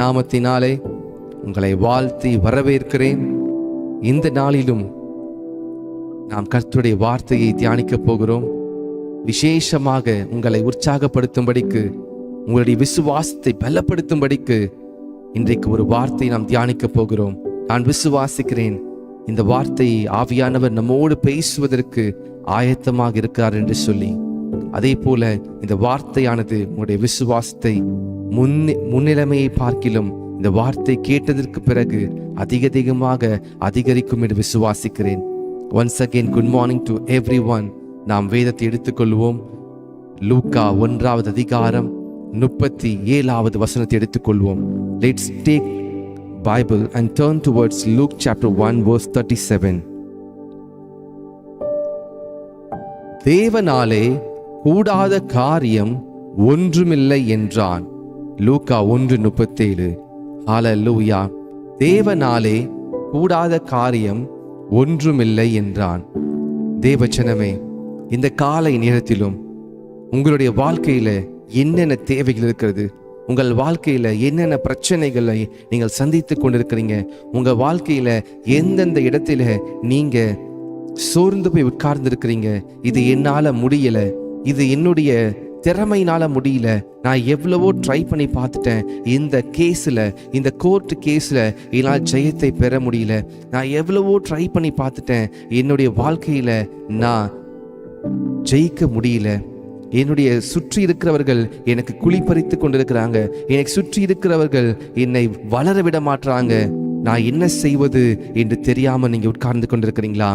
நாமத்தினாலே உங்களை வாழ்த்தி வரவேற்கிறேன். இந்த நாளிலும் நாம் கர்த்தருடைய வார்த்தையை தியானிக்க போகிறோம். விசேஷமாக உங்களை உற்சாகப்படுத்தும்படிக்கு, உங்களுடைய விசுவாசத்தை பலப்படுத்தும்படிக்கு இன்றைக்கு ஒரு வார்த்தை நாம் தியானிக்க போகிறோம். நான் விசுவாசிக்கிறேன் இந்த வார்த்தையை ஆவியானவர் நம்மோடு பேசுவதற்கு ஆயத்தமாக இருக்கிறார் என்று சொல்லி, அதே போல இந்த வார்த்தையானது உங்களுடைய விசுவாசத்தை முன்னிலைமையை பார்க்கிலும் இந்த வார்த்தை கேட்டதற்கு பிறகு அதிகமாக அதிகரிக்கும் என்று விசுவாசிக்கிறேன். Once again good morning to every one. நாம் வேதத்தை எடுத்துக்கொள்வோம். லூக்கா 1வது அதிகாரம் 37வது வசனத்தை எடுத்துக்கொள்வோம். Let's take Bible and turn towards Luke chapter 1 verse 37. தேவனாலே கூடாத காரியம் ஒன்றுமில்லை என்றான். லூக்கா 1:37. ஹல்லேலூயா. தேவனாலே கூடாத காரியம் ஒன்றுமில்லை என்றான். தேவஜனமே, இந்த காலை நேரத்திலும் உங்களுடைய வாழ்க்கையில என்னென்ன தேவைகள் இருக்கிறது, உங்கள் வாழ்க்கையில என்னென்ன பிரச்சனைகளை நீங்கள் சந்தித்து கொண்டிருக்கிறீங்க, உங்க வாழ்க்கையில எந்தெந்த இடத்துல நீங்க சோர்ந்து போய் உட்கார்ந்து இருக்கிறீங்க, இது என்னால முடியல, இது என்னுடைய திறமையினால முடியல, நான் எவ்வளவோ ட்ரை பண்ணி பார்த்துட்டேன், இந்த கேஸில், இந்த கோர்ட்டு கேஸில் என்னால் ஜெயத்தை பெற முடியல, நான் எவ்வளவோ ட்ரை பண்ணி பார்த்துட்டேன், என்னுடைய வாழ்க்கையில் நான் ஜெயிக்க முடியல, என்னுடைய சுற்றி இருக்கிறவர்கள் எனக்கு குழிப்பறித்து கொண்டிருக்கிறாங்க, எனக்கு சுற்றி இருக்கிறவர்கள் என்னை வளர விட மாட்டாங்க, நான் என்ன செய்வது என்று தெரியாமல் நீங்கள் உட்கார்ந்து கொண்டிருக்கிறீங்களா?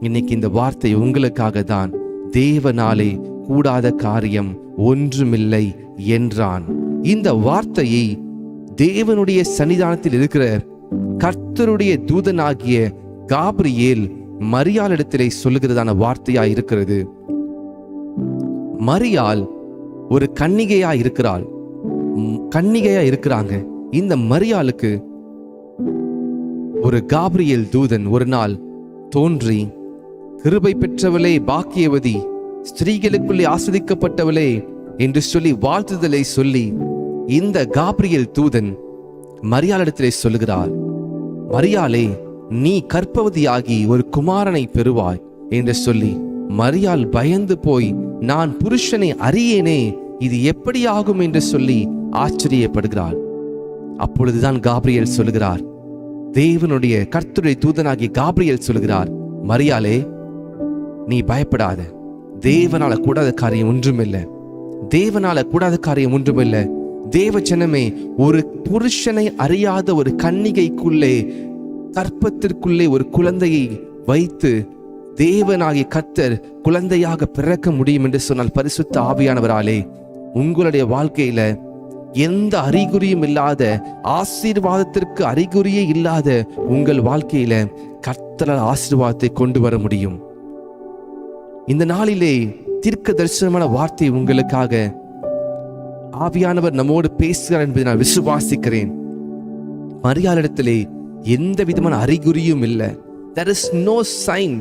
இன்னைக்கு இந்த வார்த்தை உங்களுக்காக தான். தேவனாலே கூடாத காரியம் ஒன்றுமில்லை என்றான். இந்த வார்த்தையை தேவனுடைய சன்னிதானத்தில் இருக்கிற கர்த்தருடைய தூதனாகிய காபிரியேல் மரியாளிடத்திலே சொல்லுகிறதான வார்த்தையா இருக்கிறது. மரியாள் ஒரு கன்னிகையா இருக்கிறாங்க. இந்த மரியாளுக்கு ஒரு காபிரியேல் தூதன் ஒரு நாள் தோன்றி, கிருபை பெற்றவளே, பாக்கியவதி, ஸ்திரீகளுக்குள்ளே ஆஸ்வதிக்கப்பட்டவளே என்று சொல்லி வாழ்த்துதலை சொல்லி இந்த காபிரியேல் தூதன் மரியாளிடத்திலே சொல்லுகிறார், மரியாளே, நீ கர்ப்பவதியாகி ஒரு குமாரனை பெறுவாய் என்று சொல்லி மரியாள் பயந்து போய், நான் புருஷனை அறியேனே, இது எப்படி ஆகும் என்று சொல்லி ஆச்சரியப்படுகிறாள். அப்பொழுதுதான் காபிரியேல் சொல்லுகிறார், தேவனுடைய கர்த்தருடைய தூதனாகிய காபிரியேல் சொல்லுகிறார், மரியாளே, நீ பயப்படாத, தேவனால கூடாத காரியம் ஒன்றுமில்லை, தேவனால கூடாத காரியம் ஒன்றுமில்லை. தேவ ஜனமே, ஒரு புருஷனை அறியாத ஒரு கன்னிகைக்குள்ளே, கற்பத்திற்குள்ளே ஒரு குழந்தையை வைத்து தேவனாகிய கர்த்தர் குழந்தையாக பிறக்க முடியும் என்று சொன்னால் பரிசுத்த ஆவியானவராலே உங்களுடைய வாழ்க்கையில எந்த அறிகுறியும் இல்லாத, ஆசீர்வாதத்திற்கு அறிகுறியே இல்லாத உங்கள் வாழ்க்கையில கர்த்தரால் ஆசீர்வாதத்தை கொண்டு வர முடியும். இந்த நாளிலே தீர்க்க தரிசனமான வார்த்தை உங்களுக்காக ஆவியானவர் நம்மோடு பேசுகிறார் என்பதை நான் விசுவாசிக்கிறேன். மரியாளிடத்திலே எந்த விதமான அறிகுறியும் இல்லை. There is no sign.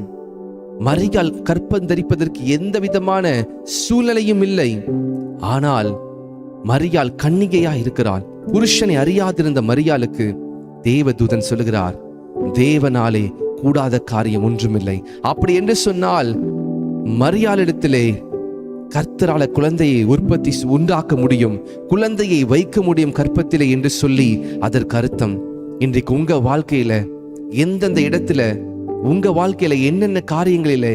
மரியாள் கற்பம் தரிப்பதற்கு எந்த விதமான சூழ்நிலையும் இல்லை. ஆனால் மரியாள் கன்னிகையா இருக்கிறாள். புருஷனை அறியாதிருந்த மரியாளுக்கு தேவதூதன் சொல்லுகிறார், தேவனாலே கூடாத காரியம் ஒன்றுமில்லை. அப்படி என்று சொன்னால் மரியாளிடத்திலே கர்த்தரால குழந்தையை உண்டாக்க முடியும், குழந்தையை வைக்க முடியும் கற்பத்திலே என்று சொல்லி அதற்கு அர்த்தம். இன்றைக்கு உங்க வாழ்க்கையில எந்தெந்த இடத்துல, உங்க வாழ்க்கையில என்னென்ன காரியங்களில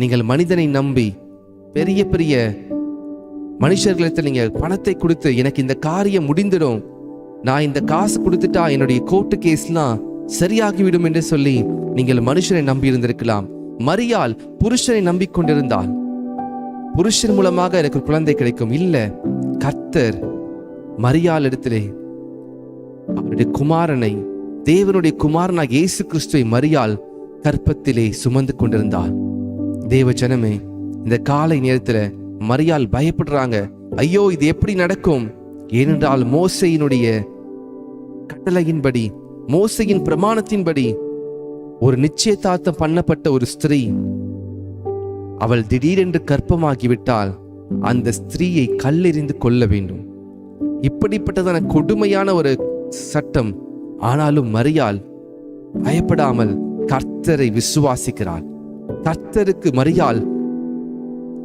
நீங்கள் மனிதனை நம்பி, பெரிய பெரிய மனுஷர்களிடத்தில் நீங்க பணத்தை கொடுத்து, எனக்கு இந்த காரியம் முடிந்துடும், நான் இந்த காசு கொடுத்துட்டா என்னுடைய கோர்ட்டு கேஸ்லாம் சரியாகிவிடும் என்று சொல்லி நீங்கள் மனுஷனை நம்பி இருந்திருக்கலாம். மரியாள் புருஷனை நம்பிக்கொண்டிருந்தாள். புருஷன் மூலமாக எனக்கு குழந்தை கிடைக்கும். இல்ல, கர்த்தர் மரியாள் இடத்திலே அவருடைய குமாரனை, தேவனுடைய குமாரனாக இயேசு கிறிஸ்துவை மரியாள் கற்பத்திலே சுமந்து கொண்டிருந்தாள். தேவ ஜனமே, இந்த காலை நேரத்துல மரியாள் பயப்படுறாங்க. ஐயோ, இது எப்படி நடக்கும்? ஏனென்றால் மோசேயினுடைய கட்டளையின்படி, மோசேயின் பிரமாணத்தின்படி ஒரு நிச்சயதார்த்தம் பண்ணப்பட்ட ஒரு ஸ்திரீ, அவள் திடீரென்று கர்ப்பமாகிவிட்டால் அந்த ஸ்திரீயை கல்லெறிந்து கொள்ள வேண்டும். இப்படிப்பட்டதான கொடுமையான ஒரு சட்டம். ஆனாலும் மரியாள் பயப்படாமல் கர்த்தரை விசுவாசிக்கிறாள். கர்த்தருக்கு மரியாள்,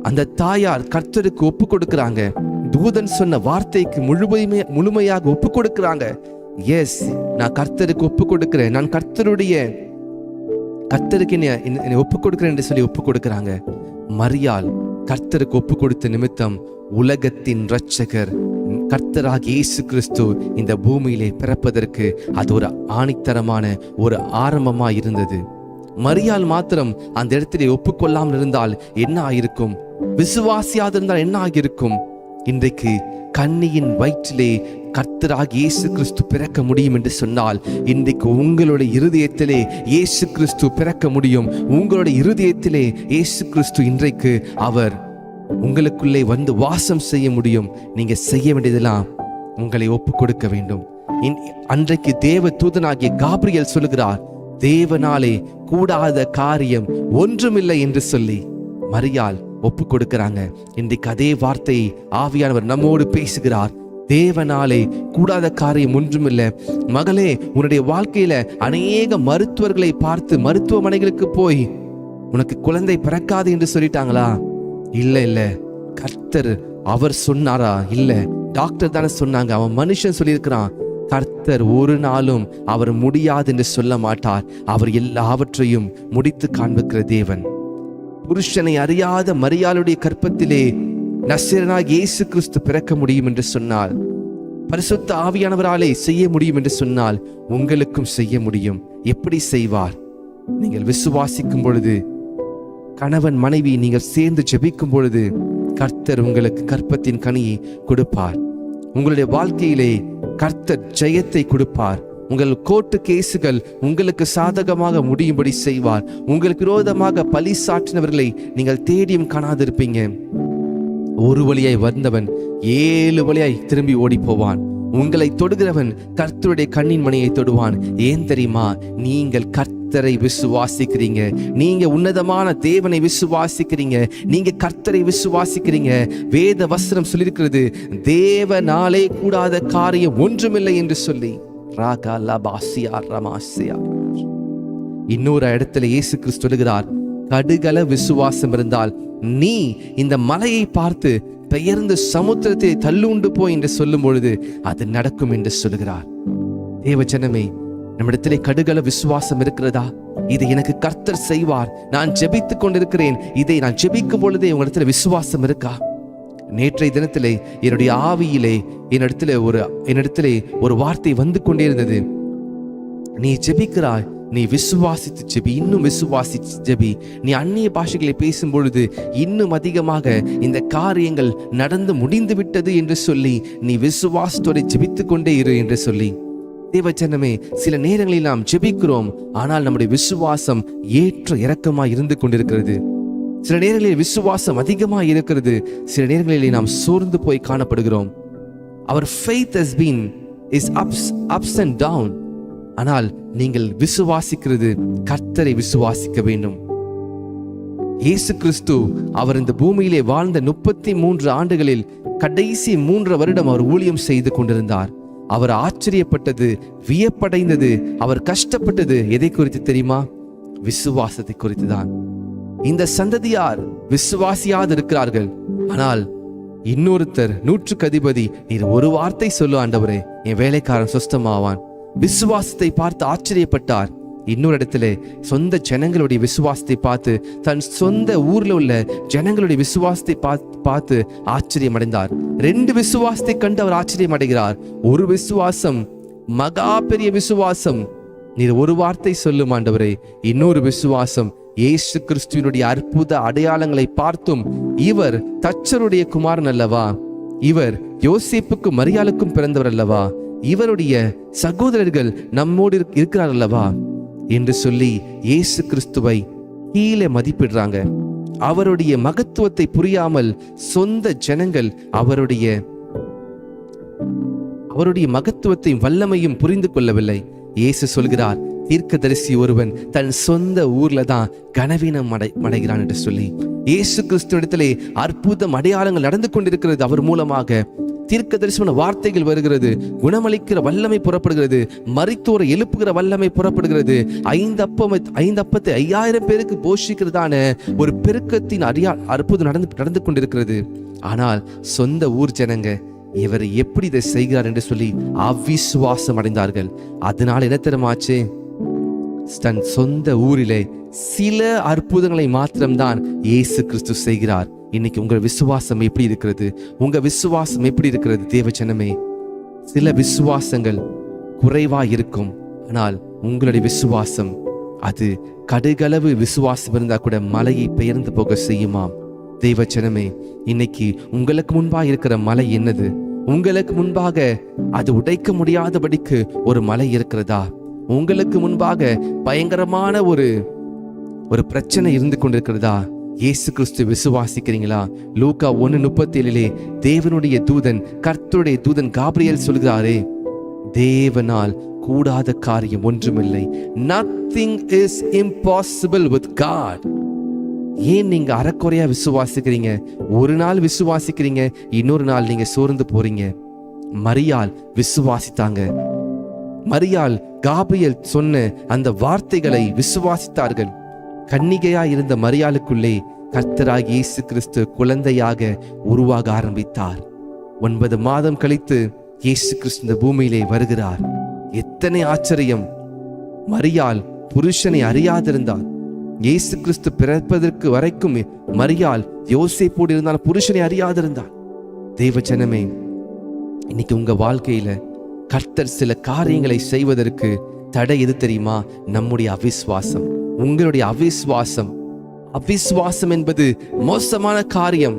அந்த தாயார் கர்த்தருக்கு ஒப்பு கொடுக்கிறாங்க. தூதன் சொன்ன வார்த்தைக்கு முழுமையாக ஒப்பு கொடுக்கிறாங்க. எஸ், நான் கர்த்தருக்கு ஒப்பு கொடுக்கிறேன், நான் கர்த்தருக்கு என்னை ஒப்பு கொடுக்கிறேன் என்று சொல்லி ஒப்பு கொடுக்கிறாங்க. மரியாள் கர்த்தருக்கு ஒப்பு கொடுத்த நிமித்தம் உலகத்தின் இரட்சகர் கர்த்தராகிய இயேசு கிறிஸ்து இந்த பூமியிலே பிறப்பதற்கு அது ஒரு ஆணித்தரமான ஒரு ஆரம்பமா இருந்தது. மரியாள் மாத்திரம் அந்த இடத்திலே ஒப்புக்கொள்ளாமல் இருந்தால் என்ன ஆயிருக்கும்? விசுவாசியாது இருந்தால் என்ன ஆகியிருக்கும்? இன்றைக்கு கன்னியின் வயிற்றிலே கர்த்தராகிய இயேசு கிறிஸ்து பிறக்க முடியும் என்று சொன்னால், இன்றைக்கு உங்களுடைய இருதயத்திலே இயேசு கிறிஸ்து பிறக்க முடியும். உங்களுடைய இருதயத்திலே இயேசு கிறிஸ்து இன்றைக்கு அவர் உங்களுக்குள்ளே வந்து வாசம் செய்ய முடியும். நீங்க செய்ய வேண்டியதெல்லாம் உங்களை ஒப்பு கொடுக்க வேண்டும். அன்றைக்கு தேவ தூதனாகிய காபிரியல் சொல்லுகிறார், தேவனாலே கூடாத காரியம் ஒன்றுமில்லை என்று சொல்லி மரியாள் ஒப்பு கொடுக்கிறாங்க. இன்றைக்கு அதே வார்த்தையை ஆவியானவர் நம்மோடு பேசுகிறார். தேவனாலே கூடாத காரியம் ஒன்றுமில்லை. மகளே, உன்னுடைய வாழ்க்கையில அநேக மருத்துவர்களை பார்த்து மருத்துவமனைகளுக்கு போய் உனக்கு குழந்தை பிறக்காது என்று சொல்லிட்டாங்களா? இல்ல, கர்த்தர் அவர் சொன்னாரா? இல்ல, டாக்டர் தானே சொன்னாங்க. அவன் மனுஷன் சொல்லியிருக்கிறான். கர்த்தர் ஒரு நாளும் அவர் முடியாது என்று சொல்ல மாட்டார். அவர் எல்லாவற்றையும் முடித்து காண்பிக்கிற தேவன். புருஷனை அறியாத மரியாளுடைய கற்பத்திலே நசரேயனாகிய இயேசு கிறிஸ்து பிறக்க முடியும் என்று சொன்னால், பரிசுத்த ஆவியானவராலே செய்ய முடியும் என்று சொன்னால், உங்களுக்கும் செய்ய முடியும். எப்படி செய்வார்? நீங்கள் விசுவாசிக்கும் பொழுது, கணவன் மனைவி நீங்கள் சேர்ந்து ஜெபிக்கும் பொழுது கர்த்தர் உங்களுக்கு கற்பத்தின் கனியை கொடுப்பார். உங்களுடைய வாழ்க்கையிலே கர்த்தர் ஜெயத்தை கொடுப்பார். உங்கள் கோர்ட்டு கேசுகள் உங்களுக்கு சாதகமாக முடியும்படி செய்வார். உங்களுக்கு விரோதமாக பழி சாற்றினவர்களை நீங்கள் தேடியும் காணாதிருப்பீங்க. ஒரு வழியாய் வந்தவன் 7 வழியாய் திரும்பி ஓடி போவான். உங்களை தொடுகிறவன் கர்த்தருடைய கண்ணின் மணியை தொடுவான். ஏன் தெரியுமா? நீங்கள் கர்த்தரை விசுவாசிக்கிறீங்க. நீங்க உன்னதமான தேவனை விசுவாசிக்கிறீங்க. நீங்க கர்த்தரை விசுவாசிக்கிறீங்க. வேத வசனம் சொல்லியிருக்கிறது, தேவனாலே கூடாத காரியம் ஒன்றுமில்லை என்று சொல்லி. இன்னொரு இடத்துல இயேசு கிறிஸ்து சொல்லுகிறார், கடுகள விசுவாசம் இருந்தால் நீ இந்த மலையை பார்த்து பெயர்ந்து சமுத்திரத்தை தள்ளுண்டு போய் என்று சொல்லும் பொழுது அது நடக்கும் என்று சொல்லுகிறார். தேவ ஜனமே, நம்மிடத்திலே கடுகள விசுவாசம் இருக்கிறதா? இதை எனக்கு கர்த்தர் செய்வார், நான் ஜெபித்துக் கொண்டிருக்கிறேன், இதை நான் ஜெபிக்கும் பொழுதே உங்களிடத்துல விசுவாசம் இருக்கா? நேற்றைய தினத்திலே என்னுடைய ஆவியிலே என்னிடத்திலே ஒரு வார்த்தை வந்து கொண்டே இருந்தது. நீ ஜெபிக்கிறாய், நீ விசுவாசித்து ஜெபி, இன்னும் விசுவாசித்து ஜெபி. நீ அந்நிய பாஷைகளை பேசும் பொழுது இன்னும் அதிகமாக இந்த காரியங்கள் நடந்து முடிந்து விட்டது என்று சொல்லி நீ விசுவாசத்தோடு ஜெபித்துக் கொண்டே இரு என்று சொல்லி. தேவஜனமே, சில நேரங்களில் நாம் ஜெபிக்கிறோம், ஆனால் நம்முடைய விசுவாசம் ஏற்ற இறக்கமாய் இருந்து கொண்டிருக்கிறது. சில நேரங்களில் விசுவாசம் அதிகமாக இருக்கிறது, சில நேரங்களில் நாம் சோர்ந்து போய் காணப்படுகிறோம். Our faith has been ups and down. ஆனால் நீங்கள் விசுவாசிக்கிறது கர்த்தரை விசுவாசிக்க வேண்டும். இயேசு கிறிஸ்து அவர் இந்த பூமியிலே வாழ்ந்த 33 ஆண்டுகளில் கடைசி 3 வருடம் அவர் ஊழியம் செய்து கொண்டிருந்தார். அவர் ஆச்சரியப்பட்டது, வியப்படைந்தது, அவர் கஷ்டப்பட்டது எதை குறித்து தெரியுமா? விசுவாசத்தை குறித்துதான். இந்த சந்ததியார் விசுவாசியாது இருக்கிறார்கள். ஆனால் இன்னொருத்தர் 100க்கு அதிபதி, நீர் ஒரு வார்த்தை சொல்லு ஆண்டவரே, என் வேலைக்காரன் சுஸ்தமாவான். விசுவாசத்தை பார்த்து ஆச்சரியப்பட்டார். இன்னொரு இடத்துல சொந்த ஜனங்களுடைய விசுவாசத்தை பார்த்து, தன் சொந்த ஊர்ல உள்ள ஜனங்களுடைய விசுவாசத்தை பார்த்து ஆச்சரியம் அடைந்தார். 2 விசுவாசத்தை கண்டு அவர் ஆச்சரியம் அடைகிறார். ஒரு விசுவாசம், மகா பெரிய விசுவாசம், நீர் ஒரு வார்த்தை சொல்லும் ஆண்டவரே. இன்னொரு விசுவாசம், இயேசு கிறிஸ்துவினுடைய அற்புத அடையாளங்களை பார்த்தும், இவர் தச்சருடைய குமாரன் அல்லவா, இவர் யோசேப்புக்கும் மரியாளுக்கும் பிறந்தவர் அல்லவா, இவருடைய சகோதரர்கள் நம்மோடு இருக்கிறார் அல்லவா என்று சொல்லி இயேசு கிறிஸ்துவை கீழே மதிப்பிடுறாங்க. அவருடைய மகத்துவத்தை புரியாமல் சொந்த ஜனங்கள் அவருடைய மகத்துவத்தையும் வல்லமையும் புரிந்து கொள்ளவில்லை. இயேசு சொல்கிறார், தீர்க்கதரிசி ஒருவன் தன் சொந்த ஊர்ல தான் கனவீனம் அடைகிறான் என்று சொல்லி. இயேசு கிறிஸ்து இடத்திலே அற்புதம் அடையாளங்கள் நடந்து கொண்டிருக்கிறது. அவர் மூலமாக தீர்க்க தரிசன வார்த்தைகள் வருகிறது, குணமளிக்கிற வல்லமை புறப்படுகிறது, மரித்தோரை எழுப்புகிற வல்லமை புறப்படுகிறது. 5 அப்பத்தை 5000 பேருக்கு போஷிக்கிறதான ஒரு பெருக்கத்தின் அற்புதம் நடந்து கொண்டிருக்கிறது. ஆனால் சொந்த ஊர் ஜனங்க இவர் எப்படி இதை செய்கிறார் என்று சொல்லி அவிசுவாசம் அடைந்தார்கள். அதனால் என்ன தெரியுமாச்சு? தன் சொந்த ஊரிலே சில அற்புதங்களை மாத்திரம்தான் இயேசு கிறிஸ்து செய்கிறார். இன்னைக்கு உங்கள் விசுவாசம் எப்படி இருக்கிறது? உங்க விசுவாசம் எப்படி இருக்கிறது? தேவஜனமே, சில விசுவாசங்கள் குறைவா இருக்கும், ஆனால் உங்களுடைய விசுவாசம் அது கடுகளவு விசுவாசம் இருந்தா கூட மலையை பெயர்ந்து போக செய்யுமாம். தேவஜனமே, இன்னைக்கு உங்களுக்கு முன்பாக இருக்கிற மலை என்னது? உங்களுக்கு முன்பாக அது உடைக்க முடியாதபடிக்கு ஒரு மலை இருக்கிறதா? உங்களுக்கு முன்பாக பயங்கரமான ஒரு பிரச்சனை இருந்து கொண்டிருக்கிறதா? இயேசு கிறிஸ்து விசுவாசிக்கிறீங்களா? லூக்கா 1:37 தேவனுடைய தூதன், கர்த்தருடைய தூதன் காபிரியேல் சொல்கிறாரே, தேவனால் கூடாத காரியம் ஒன்றுமில்லை. Nothing is impossible with God. ஏன் நீங்க அறக்குறையா விசுவாசிக்கிறீங்க? ஒரு நாள் விசுவாசிக்கிறீங்க, இன்னொரு நாள் நீங்க சோர்ந்து போறீங்க. மரியாள் விசுவாசித்தாங்க. மரியாள் காபிரியேல் சொன்ன அந்த வார்த்தைகளை விசுவாசித்தார்கள். கன்னிகையா இருந்த மரியாளுக்குள்ளே கர்த்தராகிய இயேசு கிறிஸ்து குழந்தையாக உருவாக ஆரம்பித்தார். 9 மாதம் கழித்து இயேசு கிறிஸ்து இந்த பூமியிலே வருகிறார். எத்தனை ஆச்சரியம்! மரியாள் புருஷனை அறியாதிருந்தார். இயேசு கிறிஸ்து பிறப்பதற்கு வரைக்கும் மரியாள் யோசேப்போடு இருந்தால் புருஷனை அறியாதிருந்தார். தேவஜனமே, இன்னைக்கு உங்க வாழ்க்கையில கர்த்தர் சில காரியங்களை செய்வதற்கு தடை எது தெரியுமா? நம்முடைய அவிசுவாசம். உங்களுடைய அவிசுவாசம். அவிசுவாசம் என்பது மோசமான காரியம்.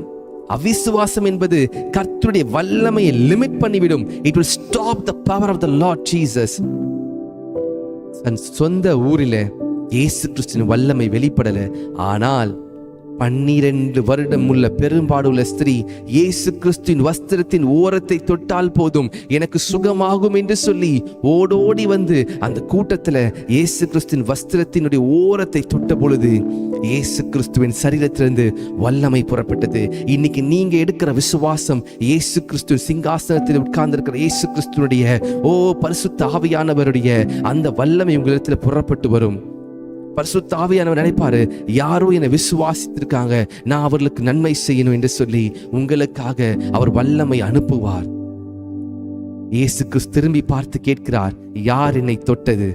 அவிசுவாசம் என்பது கர்த்தருடைய வல்லமையை லிமிட் பண்ணிவிடும். It will stop the power of the Lord Jesus. சொந்த ஊரிலே இயேசு கிறிஸ்துவின் வல்லமை வெளிப்படல. ஆனால் 12 வருடம் உள்ள பெரும்பாடுள்ள ஸ்திரீ இயேசு கிறிஸ்துவின் வஸ்திரத்தின் ஓரத்தை தொட்டால் போதும் எனக்கு சுகமாகும் என்று சொல்லி ஓடோடி வந்து அந்த கூட்டத்துல இயேசு கிறிஸ்துவின் வஸ்திரத்தினுடைய ஓரத்தை தொட்ட பொழுது இயேசு கிறிஸ்துவின் சரீரத்திலிருந்து வல்லமை புறப்பட்டது. இன்னைக்கு நீங்க எடுக்கிற விசுவாசம் இயேசு கிறிஸ்து சிங்காசனத்தில் உட்கார்ந்திருக்கிற இயேசு கிறிஸ்துவனுடைய பரிசுத்த ஆவியானவருடைய அந்த வல்லமை உங்களிடத்துல புறப்பட்டு வரும். பரிசுத்த ஆவியானவர் நினைப்பாரு, யாரோ என்னை விசுவாசித்திருக்காங்க, நான் அவர்களுக்கு நன்மை செய்யணும் என்று சொல்லி உங்களுக்காக அவர் வல்லமை அனுப்புவார். இயேசு கிறிஸ்து திரும்பி பார்த்து கேட்கிறார், யார் என்னை தொட்டது?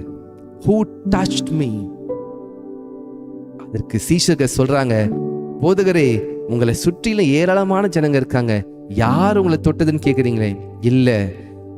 Who touched me? அதற்கு சீஷர்கள் சொல்றாங்க, போதகரே, உங்களை சுற்றிலும் ஏராளமான ஜனங்க இருக்காங்க, யார் உங்களை தொட்டதுன்னு கேக்குறீங்களே? இல்ல,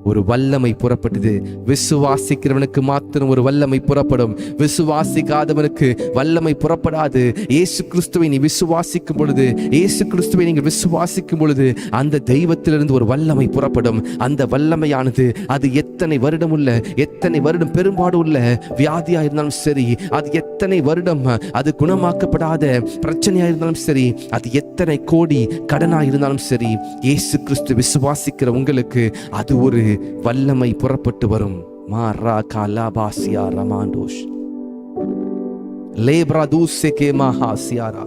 ஒரு வல்லமை புறப்பட்டது. விசுவாசிக்கிறவனுக்கு மாத்திரம் ஒரு வல்லமை புறப்படும். விசுவாசிக்காதவனுக்கு வல்லமை புறப்படாது. இயேசு கிறிஸ்துவை நீ விசுவாசிக்கும் பொழுது, இயேசு கிறிஸ்துவை நீங்கள் விசுவாசிக்கும் பொழுது அந்த தெய்வத்திலிருந்து ஒரு வல்லமை புறப்படும். அந்த வல்லமையானது அது எத்தனை வருடம் உள்ள, எத்தனை வருடம் பெரும்பாடு உள்ள வியாதியா இருந்தாலும் சரி, அது எத்தனை வருடம் அது குணமாக்கப்படாத பிரச்சனையா இருந்தாலும் சரி, அது எத்தனை கோடி கடனா இருந்தாலும் சரி, இயேசு கிறிஸ்து விசுவாசிக்கிற உங்களுக்கு அது ஒரு வல்லமை புறப்பட்டு வரும். மாரா காலாபாசியா ரமாண்டோஷ் லேப்ரா தூசெகே மஹாசியாரா.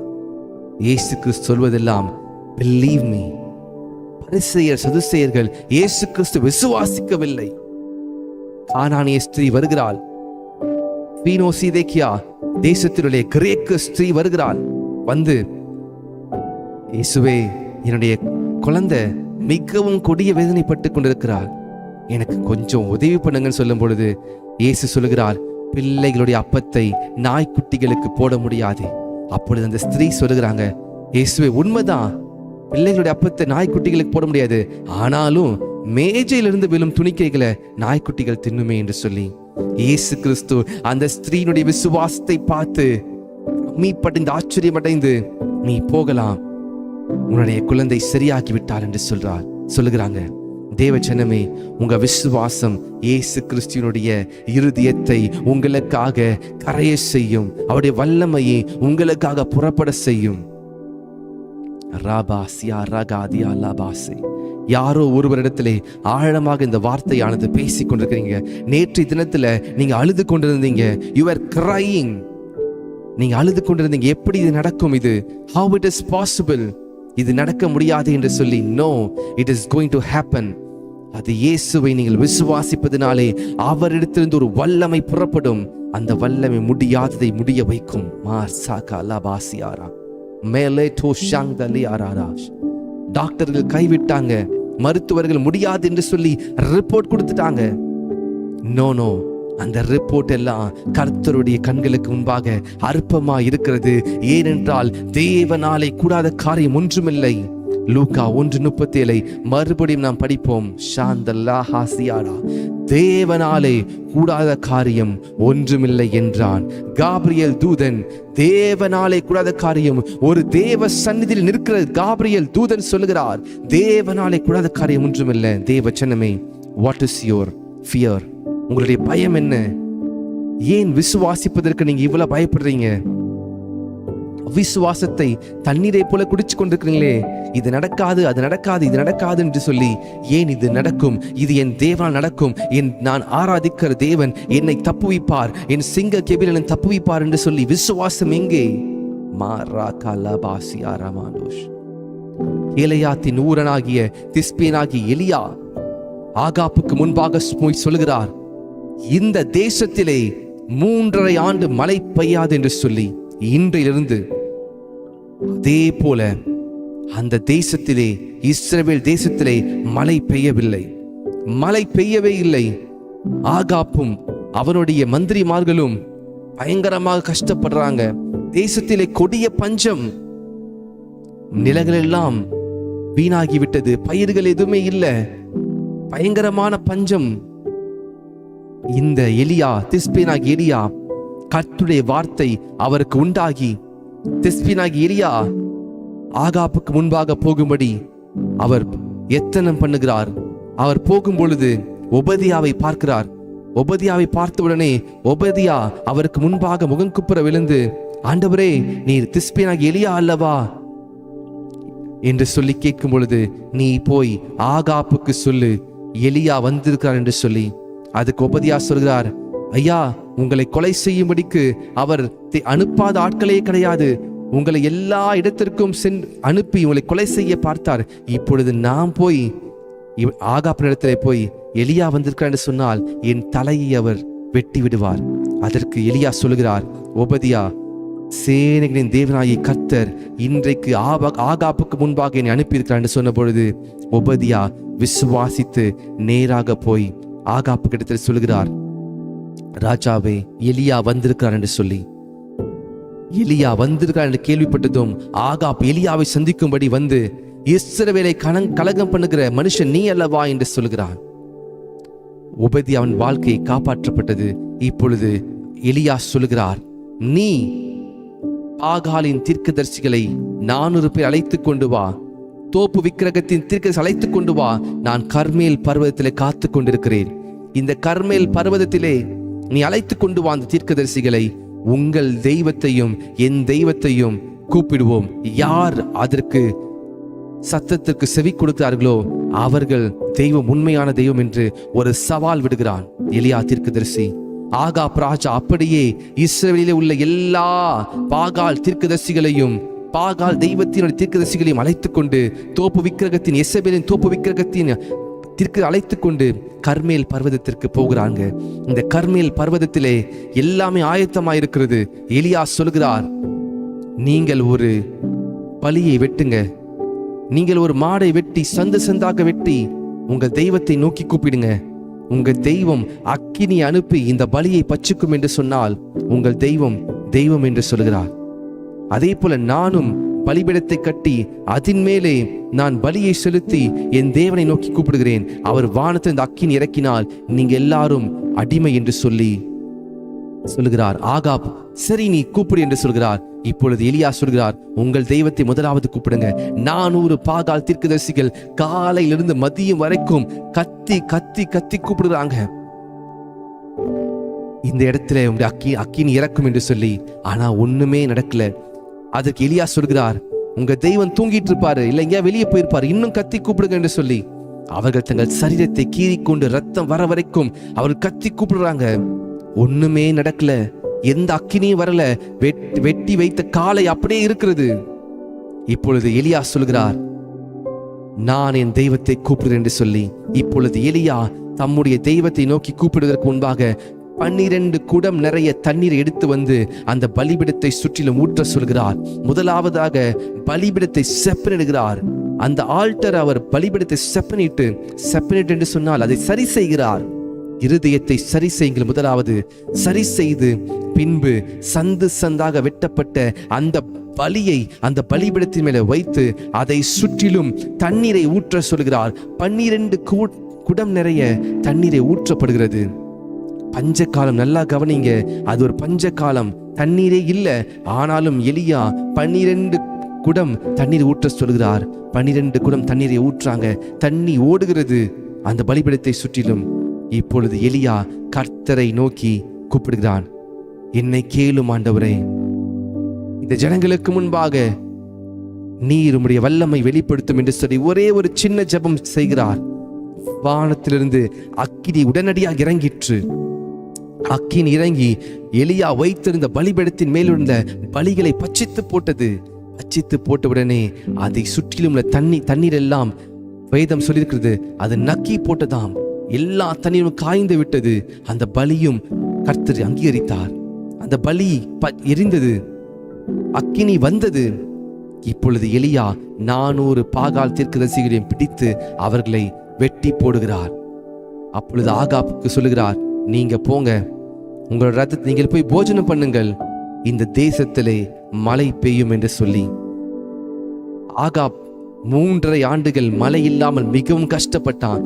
இயேசு கிறிஸ்து சொல்வதெல்லாம் believe me. பரிசேயர் சதுசேயர்கள் இயேசு கிறிஸ்து விசுவாசிக்கவில்லை. கானானிய ஸ்திரீ வருகிறாள். பீனோசிதேக்கியா தேசத்தினுடைய கிரேக்க ஸ்திரீ வருகிறாள். வந்து, இயேசுவே, என்னுடைய குழந்தை மிகவும் கொடிய வேதனைப்பட்டு கொண்டிருக்கிறார், எனக்கு கொஞ்சம் உதவி பண்ணுங்கன்னு சொல்லும் பொழுது இயேசு சொல்லுகிறார், பிள்ளைகளுடைய அப்பத்தை நாய்க்குட்டிகளுக்கு போட முடியாது. அப்பொழுது அந்த ஸ்திரீ சொல்லுகிறாங்க, இயேசுவே, உண்மைதான், பிள்ளைகளுடைய அப்பத்தை நாய்க்குட்டிகளுக்கு போட முடியாது, ஆனாலும் மேஜையிலிருந்து விழும் துணிக்கைகளை நாய்க்குட்டிகள் தின்னுமே என்று சொல்லி இயேசு கிறிஸ்து அந்த ஸ்திரீனுடைய விசுவாசத்தை பார்த்து மீப்படைந்து ஆச்சரியமடைந்து, நீ போகலாம், உன்னுடைய குழந்தை சரியாகி விட்டார் என்று சொல்லுகிறாங்க. தேவஜனமே, உங்க விசுவாசம் இயேசு கிறிஸ்துவினுடைய இருதயத்தை உங்களுக்காக கரைய செய்யும். அவருடைய வல்லமையை உங்களுக்காக புறப்பட செய்யும். யாரோ ஒருவரிடத்திலே ஆழமாக இந்த வார்த்தையானது பேசிக் கொண்டிருக்கிறீங்க. நேற்றைய தினத்துல நீங்க அழுது கொண்டிருந்தீங்க. You were crying. நீங்க அழுது கொண்டிருந்தீங்க, எப்படி இது நடக்கும்? இது how it is possible? இது நடக்க முடியாது என்று சொல்லி, no, it is going to happen. அது இயேசுவை நீங்கள் விசுவாசிப்பதினாலே அவரிடத்திலிருந்து ஒரு வல்லமை புறப்படும். அந்த வல்லமை முடியாததை முடிய வைக்கும். டாக்டர்கள் கைவிட்டாங்க, மருத்துவர்கள் முடியாது என்று சொல்லி ரிப்போர்ட் கொடுத்துட்டாங்க. நோ, அந்த ரிப்போர்ட் எல்லாம் கர்த்தருடைய கண்களுக்கு முன்பாக அற்பமா இருக்கிறது. ஏனென்றால் தேவனாலே கூடாத காரியம் ஒன்றுமில்லை. லூக்கா 1:37 மறுபடியும் நாம் படிப்போம். தேவனாலே கூடாத காரியம் ஒன்றுமில்லை என்றான். காபிரியல் தூதன், தேவனாலே கூடாத காரியம், ஒரு தேவ சந்நிதியில் நிற்கிற காபிரியல் தூதன் சொல்லுகிறார், தேவனாலே கூடாத காரியம் ஒன்றுமில்லை. தேவ ஜனமே, வாட் இஸ் யுவர் ஃபியர்? உங்களுடைய பயம் என்ன? ஏன் விசுவாசிப்பதற்கு நீங்க இவ்வளவு பயப்படுறீங்க? விசுவாசத்தை தண்ணீரை போல குடிச்சு கொண்டிருக்கிறீங்களே, இது நடக்காது, அது நடக்காது, இது நடக்காது என்று சொல்லி. ஏன் இது நடக்கும்? இது என் தேவனால் நடக்கும். நான் ஆராதிக்கிற தேவன் என்னை தப்புவிப்பார், என் சிங்க கெபிலன் தப்புவிப்பார் என்று சொல்லி விசுவாசம் எங்கே? ஏலையாத்தின் ஊரனாகிய திஸ்பியனாகிய எலியா ஆகாப்புக்கு முன்பாக சொல்லுகிறார், இந்த தேசத்திலே 3.5 ஆண்டு மழை பெய்யாது என்று சொல்லி. இன்றிலிருந்து அதே போல அந்த தேசத்திலே, இஸ்ரவேல் தேசத்திலே மழை பெய்யவில்லை, மழை பெய்யவே இல்லை. ஆகாப்பும் அவனுடைய மந்திரிமார்களும் பயங்கரமாக கஷ்டப்படுறாங்க. தேசத்திலே கொடிய பஞ்சம், நிலங்கள் எல்லாம் வீணாகிவிட்டது, பயிர்கள் எதுவுமே இல்லை, பயங்கரமான பஞ்சம். இந்த எலியா, திஸ்பியனாகி எலியா, கர்த்தருடைய வார்த்தை அவருக்கு உண்டாகி, திஸ்பியனாகி எலியா ஆகாப்புக்கு முன்பாக போகும்படி அவர் எத்தனம் பண்ணுகிறார். அவர் போகும் பொழுது ஒபதியாவை பார்க்கிறார். ஒபதியாவை பார்த்தவுடனே ஒபதியா அவருக்கு முன்பாக முகங்குப்புற விழுந்து, ஆண்டவரே, நீர் திஸ்பியனாகி எலியா அல்லவா என்று சொல்லி கேட்கும் பொழுது, நீ போய் ஆகாப்புக்கு சொல்லு, எலியா வந்திருக்கிறார் என்று சொல்லி. அதுக்கு ஒபதியா சொல்கிறார், ஐயா, உங்களை கொலை செய்யும்படிக்கு அவர் அனுப்பாத ஆட்களே கிடையாது. உங்களை எல்லா இடத்திற்கும் அனுப்பி உங்களை கொலை செய்ய பார்த்தார். இப்பொழுது நாம் போய் ஆகாப்பு இடத்திலே போய் எலியா வந்திருக்கிறார் என்று சொன்னால் என் தலையை அவர் வெட்டி விடுவார். அதற்கு எலியா சொல்கிறார், ஒபதியா, சேனைகளின் தேவனாகிய கர்த்தர் இன்றைக்கு ஆகாப்புக்கு முன்பாக என்னை அனுப்பியிருக்கிறார் என்று சொன்ன பொழுது ஒபதியா விசுவாசித்து நேராக போய் ஆகாப்பு கிட்டத்தில் சொல்கிறார், ராஜாவே, எலியா வந்திருக்கிறார் என்று சொல்லி. எலியா வந்திருக்கிறார் என்று கேள்விப்பட்டதும் ஆகாப் எலியாவை சந்திக்கும்படி வந்து, இஸ்ரவேலை கலகம் பண்ணுகிற மனுஷன் நீ அல்லவா என்று சொல்கிறான். ஒபதியாவின் வாழ்க்கை காப்பாற்றப்பட்டது. இப்பொழுது எலியா சொல்கிறார், நீ பாகாலின் தீர்க்கதரிசிகளை 400 பேர் அழைத்துக் கொண்டு வா, தோப்பு விக்கிரகத்தின் தீர்க்கதரிசி அழைத்துக் கொண்டு வா, நான் கர்மேல் பர்வதத்திலே காத்து கொண்டிருக்கிறேன். இந்த கர்மேல் பர்வதத்திலே நீ அழைத்துக் கொண்டு வா அந்த தீர்க்கதரிசிகளை, உங்கள் தெய்வத்தையும் என் தெய்வத்தையும் கூப்பிடுவோம். யார் அதற்கு சத்தத்திற்கு செவி கொடுத்தார்களோ அவர்கள் தெய்வம் உண்மையான தெய்வம் என்று ஒரு சவால் விடுகிறான் எலியா தீர்க்கதரிசி. ஆகாப் ராஜா அப்படியே இஸ்ரவேலிலே உள்ள எல்லா பாகால் தீர்க்கதரிசிகளையும், பாகால் தெய்வத்தினுடைய தீர்க்கதரிசிகளையும் அழைத்துக் கொண்டு, தோப்பு விக்கிரகத்தின் எசபேலின் தோப்பு விக்கிரகத்தின் அழைத்துக் கொண்டு கர்மேல் பர்வதத்திற்கு போகிறாங்க. இந்த கர்மேல் பர்வதத்திலே எல்லாமே ஆயத்தமாயிருக்கிறது. எலியா சொல்கிறார், நீங்கள் ஒரு பலியை வெட்டுங்க, நீங்கள் ஒரு மாடை வெட்டி சந்து சந்தாக வெட்டி உங்கள் தெய்வத்தை நோக்கி கூப்பிடுங்க. உங்கள் தெய்வம் அக்கினி அனுப்பி இந்த பலியை பச்சிக்கும் என்று சொன்னால் உங்கள் தெய்வம் தெய்வம் என்று சொல்கிறார். அதே போல நானும் பலிபீடத்தை கட்டி அதன் மேலே நான் பலியை செலுத்தி என் தேவனை நோக்கி கூப்பிடுகிறேன். அவர் வானத்தில் இந்த அக்கினி இறக்கினால் நீங்க எல்லாரும் அடிமை என்று சொல்லி சொல்லுகிறார். ஆகாப், சரி நீ கூப்பிடு என்று சொல்கிறார். இப்பொழுது எலியா சொல்கிறார், உங்கள் தெய்வத்தை முதலாவது கூப்பிடுங்க. 400 பாகால் தீர்க்கதரிசிகள் காலையிலிருந்து மதியம் வரைக்கும் கத்தி கத்தி கத்தி கூப்பிடுறாங்க, இந்த இடத்துல உங்களுடைய அக்கினி இறக்கும் என்று சொல்லி. ஆனா ஒண்ணுமே நடக்கல. அதற்கு எலியா சொல்கிறார், உங்க தெய்வம் தூங்கிட்டு இருப்பாரு, இல்ல எங்கேயா வெளியே போயிருப்பாரு, இன்னும் கத்தி கூப்பிடுங்க என்று சொல்லி அவர்கள் தங்கள் சரீரத்தை கீறிக்கொண்டு ரத்தம் வர வரைக்கும் அவர்கள் கத்தி கூப்பிடுறாங்க. ஒண்ணுமே நடக்கல, எந்த அக்கினியும் வரல. வெட்டி வைத்த காலை அப்படியே இருக்கிறது. இப்பொழுது எலியா சொல்கிறார், நான் என் தெய்வத்தை கூப்பிடுறேன் என்று சொல்லி, இப்பொழுது எலியா தம்முடைய தெய்வத்தை நோக்கி கூப்பிடுவதற்கு முன்பாக 12 குடம் நிறைய தண்ணீரை எடுத்து வந்து அந்த பலிபீடத்தை சுற்றிலும் ஊற்ற சொல்கிறார். முதலாவதாக பலிபீடத்தை செப்பனிடுகிறார். அந்த ஆல்டர் அவர் பலிபீடத்தை செப்பனிட்டு என்று சொன்னால் அதை சரி செய்கிறார். இருதயத்தை சரி செய்யுங்கள். முதலாவது சரி செய்து, பின்பு சந்து சந்தாக வெட்டப்பட்ட அந்த பலியை அந்த பலிபீடத்தின் மேலே வைத்து அதை சுற்றிலும் தண்ணீரை ஊற்ற சொல்கிறார். 12 குடம் நிறைய தண்ணீரை ஊற்றப்படுகிறது. பஞ்ச காலம், நல்லா கவனிங்க, அது ஒரு பஞ்ச காலம், தண்ணீரே இல்லை. ஆனாலும் எலியா 12 குடம் தண்ணீர் ஊற்ற சொல்கிறார். 12 குடம் தண்ணீரை ஊற்றாங்க. தண்ணி ஓடுகிறது அந்த பலிபீடத்தை சுற்றிலும். இப்பொழுது எலியா கர்த்தரை நோக்கி கூப்பிடுகிறான், என்னை கேளும் ஆண்டவரே, இந்த ஜனங்களுக்கு முன்பாக நீர் உம்முடைய வல்லமை வெளிப்படுத்தும் என்று சொல்லி ஒரே ஒரு சின்ன ஜெபம் செய்கிறார். வானத்திலிருந்து அக்கினி உடனடியாக இறங்கிற்று. அக்கினி இறங்கி எலியா வைத்திருந்த பலிபீடத்தின் மேலிருந்த பலிகளை பட்சித்து போட்டது. பட்சித்து போட்டவுடனே அதை சுற்றிலும் உள்ள தண்ணீர் எல்லாம் வேதம் சொல்லியிருக்கிறது, அது நக்கி போட்டதாம். எல்லா தண்ணீரும் காய்ந்து விட்டது. அந்த பலியும் கர்த்தர் அங்கீகரித்தார். அந்த பலி எரிந்தது, அக்கினி வந்தது. இப்பொழுது எலியா 400 பாகால் தீர்க்கதரிசிகளையும் பிடித்து அவர்களை வெட்டி போடுகிறார். அப்பொழுது ஆகாப்புக்கு சொல்லுகிறார், நீங்க போங்க, உங்களோட ரத்தத்தை நீங்கள் போய் போஜனம் பண்ணுங்கள், இந்த தேசத்திலே மழை பெய்யும் என்று சொல்லி. ஆகாப் 3.5 ஆண்டுகள் மழை இல்லாமல் மிகவும் கஷ்டப்பட்டான்.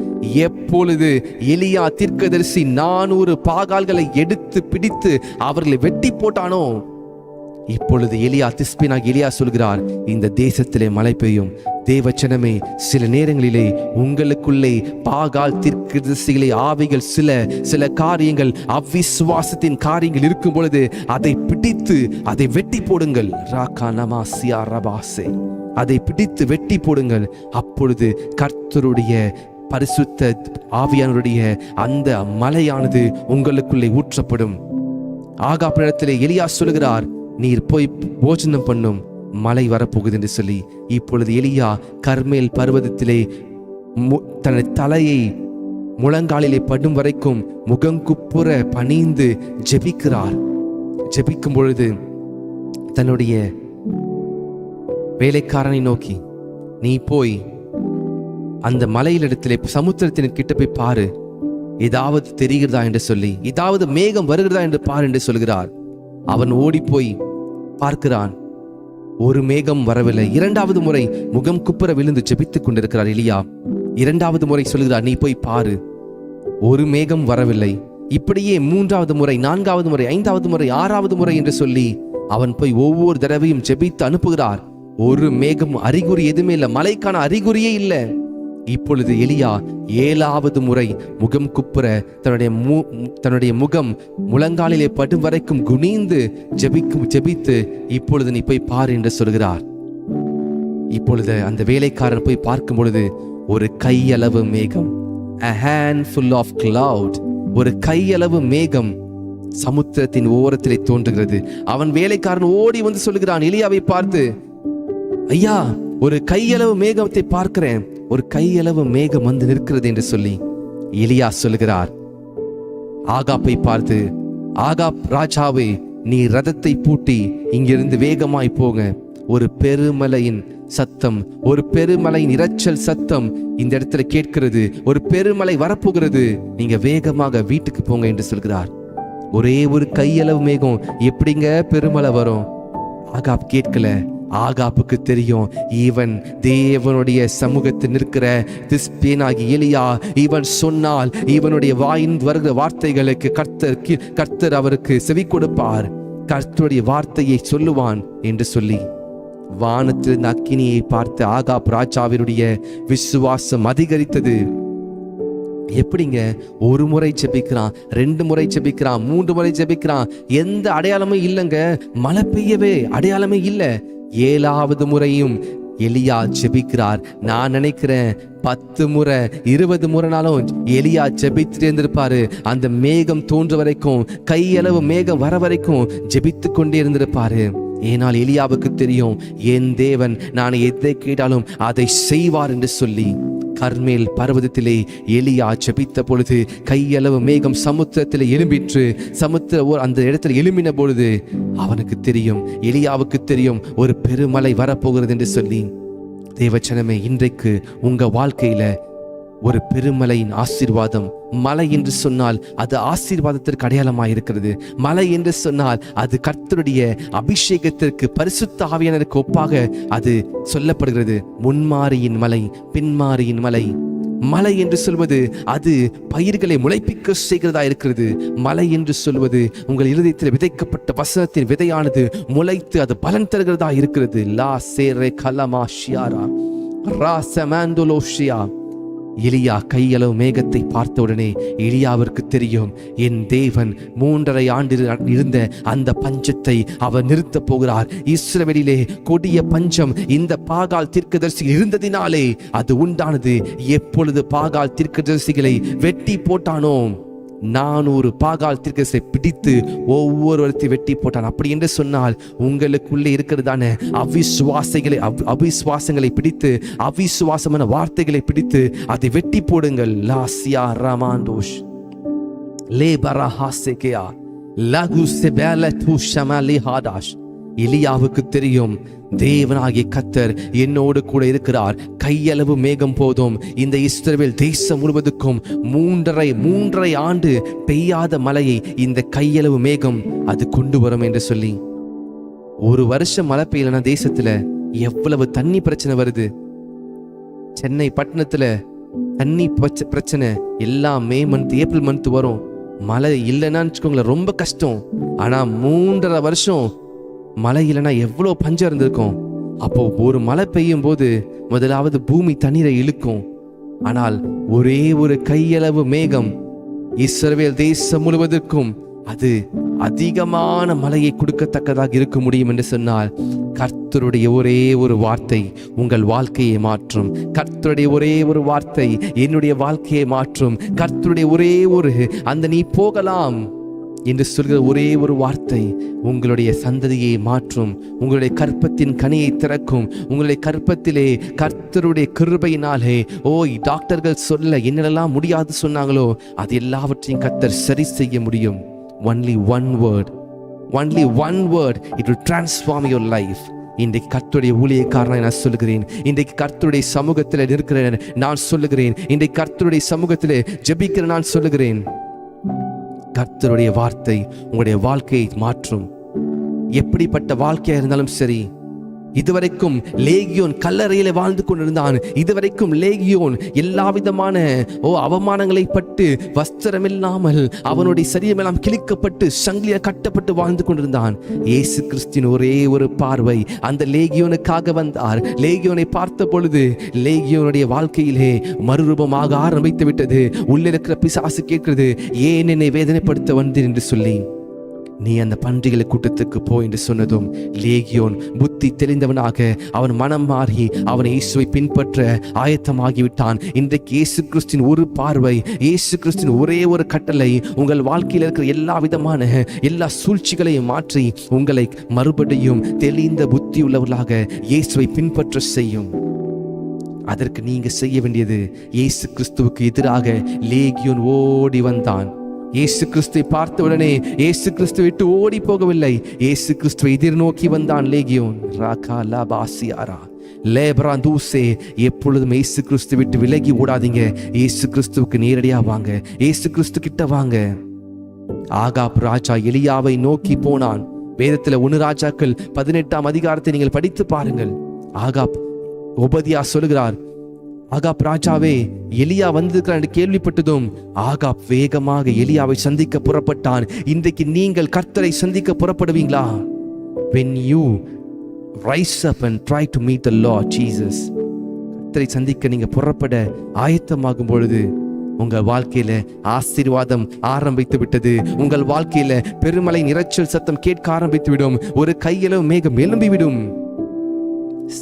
எப்பொழுது எலியா தீர்க்கதரிசி 400 பாகால்களை எடுத்து பிடித்து அவர்களை வெட்டி போட்டானோ, இப்பொழுது எலியா திஸ்பினாக எலியா சொல்கிறார், இந்த தேசத்திலே மழை பெய்யும். தேவச்சனமே, சில நேரங்களிலே உங்களுக்குள்ளே பாகால் தீர்க்கதரிசிகளை ஆவிகள் சில காரியங்கள், அவ்விசுவாசத்தின் காரியங்கள் இருக்கும் பொழுது அதை பிடித்து அதை வெட்டி போடுங்கள். அதை பிடித்து வெட்டி போடுங்கள். அப்பொழுது கர்த்தருடைய பரிசுத்த ஆவியானவருடைய அந்த மலையானது உங்களுக்குள்ளே ஊற்றப்படும். ஆகாப்பிடத்திலே எலியா சொல்கிறார், நீர் போய் போஜனம் பண்ணும், மழை வரப்போகுது என்று சொல்லி. இப்பொழுது எலியா கர்மேல் பர்வதத்திலே தனது தலையை முழங்காலிலே படும் வரைக்கும் முகங்குப்புற பணிந்து ஜெபிக்கிறார். ஜெபிக்கும் பொழுது தன்னுடைய வேலைக்காரனை நோக்கி, நீ போய் அந்த மலையிலிடத்திலே சமுத்திரத்தின் கிட்ட போய் பாரு, ஏதாவது தெரிகிறதா என்று சொல்லி, ஏதாவது மேகம் வருகிறதா என்று பாரு என்று சொல்கிறார். அவன் ஓடி போய் பார்க்கிறான், ஒரு மேகம் வரவில்லை. 2வது முறை முகம் குப்புற விழுந்து ஜெபித்துக் கொண்டிருக்கிறார் எலியா. 2வது முறை சொல்கிறார், நீ போய் பாரு, ஒரு மேகம் வரவில்லை. இப்படியே 3வது முறை, 4வது முறை, 5வது முறை, 6வது முறை என்று சொல்லி அவன் போய் ஒவ்வொரு தடவையும் ஜெபித்து அனுப்புகிறார். ஒரு மேகம் அறிகுறி எதுவுமே இல்லை, மழைக்கான அறிகுறியே இல்லை. இப்பொழுது எலியா 7வது முறை முகம் குப்புற தன்னுடைய முகம் முழங்காலிலே படும் வரைக்கும் குனிந்து ஜெபித்து, இப்பொழுது நீ போய் பாரு என்று சொல்கிறார். இப்பொழுது அந்த வேலைக்காரன் போய் பார்க்கும் பொழுது ஒரு கையளவு மேகம், a handful of cloud, ஒரு கையளவு மேகம் சமுத்திரத்தின் ஓரத்திலே தோன்றுகிறது. அவன் வேலைக்காரன் ஓடி வந்து சொல்கிறான் எலியாவை பார்த்து, ஐயா, ஒரு கையளவு மேகத்தை பார்க்கிறேன், ஒரு கையளவு மேகம் வந்து நிற்கிறது என்று சொல்லி. எலியா சொல்கிறார் ஆகாப்பை பார்த்து, ஆகாப் ராஜாவே, நீ ரதத்தை பூட்டி இங்கிருந்து வேகமாய் போங்க. ஒரு பெருமலையின் சத்தம், ஒரு பெருமலையின் இரைச்சல் சத்தம் இந்த இடத்துல கேட்கிறது. ஒரு பெருமலை வரப்போகிறது, நீங்க வேகமாக வீட்டுக்கு போங்க என்று சொல்கிறார். ஒரே ஒரு கையளவு மேகம், எப்படிங்க பெருமலை வரும்? ஆகாப் கேட்கல. ஆகாப்புக்கு தெரியும், இவன் தேவனுடைய சமூகத்தில் நிற்கிற திஸ்பேனாகி எலியா, இவன் சொன்னால் இவனுடைய வாயின் வருகிற வார்த்தைகளுக்கு கர்த்தர் அவருக்கு செவி கொடுப்பார், கர்த்தருடைய வார்த்தையை சொல்லுவான் என்று சொல்லி வானத்தில் அக்கினியை பார்த்து ஆகாப் ராஜாவினுடைய விசுவாசம் அதிகரித்தது. எப்படிங்க? ஒரு முறை ஜெபிக்கிறான், 2 முறை ஜெபிக்கிறான், 3 முறை ஜெபிக்கிறான், எந்த அடையாளமும் இல்லைங்க. மழை பெய்யவே அடையாளமே இல்லை. 7வது முறையும் எலியா ஜெபிக்கிறார். நான் நினைக்கிறேன் 10 முறை 20 முறைனாலும் எலியா ஜெபித்து இருந்திருப்பாரு. அந்த மேகம் தோன்ற வரைக்கும், கையளவு மேகம் வர வரைக்கும் ஜெபித்து கொண்டே இருந்திருப்பாரு. ஏனால் எலியாவுக்கு தெரியும், என் தேவன் நான் எதை கேட்டாலும் அதை செய்வார் என்று சொல்லி. கர்மேல் பர்வதத்திலே எலியா ஜெபித்த பொழுது கையளவு மேகம் சமுத்திரத்தில் எழும்பிற்று. அந்த இடத்துல எழும்பின பொழுது அவனுக்கு தெரியும், எலியாவுக்கு தெரியும், ஒரு பெருமழை வரப்போகிறது என்று சொல்லி. தேவச்சனமே, இன்றைக்கு உங்க வாழ்க்கையில ஒரு பெருமலையின் ஆசீர்வாதம். மலை என்று சொன்னால் அது ஆசீர்வாதத்திற்கு அடையாளமாக இருக்கிறது. மலை என்று சொன்னால் அது கர்த்தருடைய அபிஷேகத்திற்கு, பரிசுத்த ஆவியானவருக்கு ஒப்பாக அது சொல்லப்படுகிறது. முன்மாரியின் மலை, பின்மாரியின் மலை. மலை என்று சொல்வது அது பயிர்களை முளைப்பிக்க செய்கிறதா இருக்கிறது. மலை என்று சொல்வது உங்கள் இருதயத்தில் விதைக்கப்பட்ட வசனத்தின் விதையானது முளைத்து அது பலன் தருகிறதா இருக்கிறது. லா சேரே கலமாஷியாரா ராசமாண்டோலோஷியா. எலியா கையளவு மேகத்தை பார்த்தவுடனே எலியாவிற்கு தெரியும், என் தேவன் 3.5 ஆண்டு இருந்த அந்த பஞ்சத்தை அவர் நிறுத்தப் போகிறார். இஸ்ரவேலிலே கொடிய பஞ்சம் இந்த பாகால் தீர்க்கதரிசி இருந்ததினாலே அது உண்டானது. எப்பொழுது பாகால் தீர்க்கதரிசிகளை வெட்டி போட்டானோ, 400 பாகால் தீர்க்கதரிசியை பிடித்து ஒவ்வொருவரையும் வெட்டி போட்டான். அப்படி என்று சொன்னால் உங்களுக்குள்ளே இருக்கிறதான அவிசுவாசங்களை பிடித்து, அவிசுவாசமான வார்த்தைகளை பிடித்து அதை வெட்டி போடுங்கள். லாசியா ரமாண்டோஷ் லே பரஹாசேகேயா லகு செபல துஷமலி ஹாடாஷ். எலியாவுக்கு தெரியும், தேவனாகிய கர்த்தர் என்னோடு கூட இருக்கிறார். கையளவு மேகம் போதும் இந்த இஸ்ரவேல் தேசம் முழுவதுக்கும் 3.5 ஆண்டு பெய்யாத மழையை இந்த கையளவு மேகம் அது கொண்டு வரும் என்று சொல்லி. ஒரு வருஷம் மழை பெய்யலனா தேசத்துல எவ்வளவு தண்ணி பிரச்சனை வருது. சென்னை பட்டணத்துல தண்ணி பிரச்சனை எல்லாம் மே மந்த், ஏப்ரல் மந்த் வரும். மழை இல்லைன்னா வச்சுக்கோங்களேன், ரொம்ப கஷ்டம். ஆனா 3.5 வருஷம் மழை இல்லைன்னா எவ்வளோ பஞ்சம் இருந்திருக்கும். அப்போ ஒரு மழை பெய்யும் போது முதலாவது பூமி தண்ணீரை இழுக்கும். ஆனால் ஒரே ஒரு கையளவு மேகம் இஸ்ரவேல் தேசம் முழுவதற்கும் அது அதிகமான மழையை கொடுக்கத்தக்கதாக இருக்க முடியும் என்று சொன்னால், கர்த்தருடைய ஒரே ஒரு வார்த்தை உங்கள் வாழ்க்கையை மாற்றும். கர்த்தருடைய ஒரே ஒரு வார்த்தை என்னுடைய வாழ்க்கையை மாற்றும். கர்த்தருடைய ஒரே ஒரு அந்த நீ போகலாம் என்று சொல்கிற ஒரே ஒரு வார்த்தை உங்களுடைய சந்ததியை மாற்றும். உங்களுடைய கற்பத்தின் கனியை திறக்கும். உங்களுடைய கற்பத்திலே கர்த்தருடைய கிருபையினாலே, டாக்டர்கள் சொல்ல என்னெல்லாம் முடியாது சொன்னாங்களோ அது எல்லாவற்றையும் கர்த்தர் சரி செய்ய முடியும். Only one word, it will transform your life. இன்றைக்கு கர்த்தருடைய ஊழியக்காரனை நான் சொல்லுகிறேன். இன்றைக்கு கர்த்தருடைய சமூகத்தில் இருக்கிறேன் நான் சொல்லுகிறேன். இன்றைக்கு கர்த்தருடைய சமூகத்தில் ஜெபிக்கிற நான் சொல்லுகிறேன், கர்த்தருடைய வார்த்தை உங்களுடைய வாழ்க்கையை மாற்றும். எப்படிப்பட்ட வாழ்க்கையா இருந்தாலும் சரி. இதுவரைக்கும் லேகியோன் கல்லறையில வாழ்ந்து கொண்டிருந்தான். இதுவரைக்கும் லேகியோன் எல்லா விதமான அவமானங்களை பட்டு வஸ்திரம் இல்லாமல் அவனுடைய சரீரமெல்லாம் கிழிக்கப்பட்டு சங்கிலியா கட்டப்பட்டு வாழ்ந்து கொண்டிருந்தான். இயேசு கிறிஸ்துவின் ஒரே ஒரு பார்வை அந்த லேகியோனுக்காக வந்தார். லேகியோனை பார்த்த பொழுது லேகியோனுடைய வாழ்க்கையிலே மறுரூபமாக ஆரம்பித்து விட்டது. உள்ளே இருக்கிற பிசாசு கேட்கிறது, ஏன் என்னை வேதனைப்படுத்த வந்தேன் என்று சொல்லி. நீ அந்த பன்றிகள் கூட்டத்துக்கு போ என்று சொன்னதும் லேகியோன் புத்தி தெளிந்தவனாக அவன் மனம் மாறி அவன் இயேசுவை பின்பற்ற ஆயத்தமாகிவிட்டான். இன்றைக்கு இயேசு கிறிஸ்துவின் ஒரு பார்வை, இயேசு கிறிஸ்துவின் ஒரே ஒரு கட்டளை உங்கள் வாழ்க்கையில் இருக்கிற எல்லா விதமான எல்லா சூழ்ச்சிகளையும் மாற்றி உங்களை மறுபடியும் தெளிந்த புத்தி உள்ளவர்களாக இயேசுவை பின்பற்ற செய்யும். அதற்கு நீங்க செய்ய வேண்டியது, இயேசு கிறிஸ்துவுக்கு எதிராக லேகியோன் ஓடி வந்தான். இயேசு கிறிஸ்துவை பார்த்த உடனே இயேசு கிறிஸ்துவை விட்டு ஓடி போகவில்லை, இயேசு கிறிஸ்துவை எதிர்நோக்கி வந்தான் லேகியோன். எப்பொழுதும் இயேசு கிறிஸ்து விட்டு விலகி ஓடாதீங்க. இயேசு கிறிஸ்துவுக்கு நேரடியா வாங்க. இயேசு கிறிஸ்து கிட்ட வாங்க. ஆகாப் ராஜா எலியாவை நோக்கி போனான். வேதத்துல 1 ராஜாக்கள் 18ஆம் அதிகாரத்தை நீங்கள் படித்து பாருங்கள். ஆகாப் ஒபதியா சொல்லுகிறார், ஆகாப் ராஜாவே எலியா வந்திருக்கிறார் என்று கேள்விப்பட்டதும் ஆகாப் வேகமாக எலியாவை சந்திக்க புறப்பட்டான். இன்றைக்கு நீங்கள் கர்த்தரை சந்திக்க புறப்படுவீங்களா? When you rise up and try to meet the Lord Jesus, கர்த்தரை சந்திக்க நீங்க புறப்பட ஆயத்தமாகும் பொழுது உங்கள் வாழ்க்கையில ஆசீர்வாதம் ஆரம்பித்து விட்டது. உங்கள் வாழ்க்கையில பெருமலை இரைச்சல் சத்தம் கேட்க ஆரம்பித்து விடும். ஒரு கையளவு மேகம் எழும்பிவிடும்.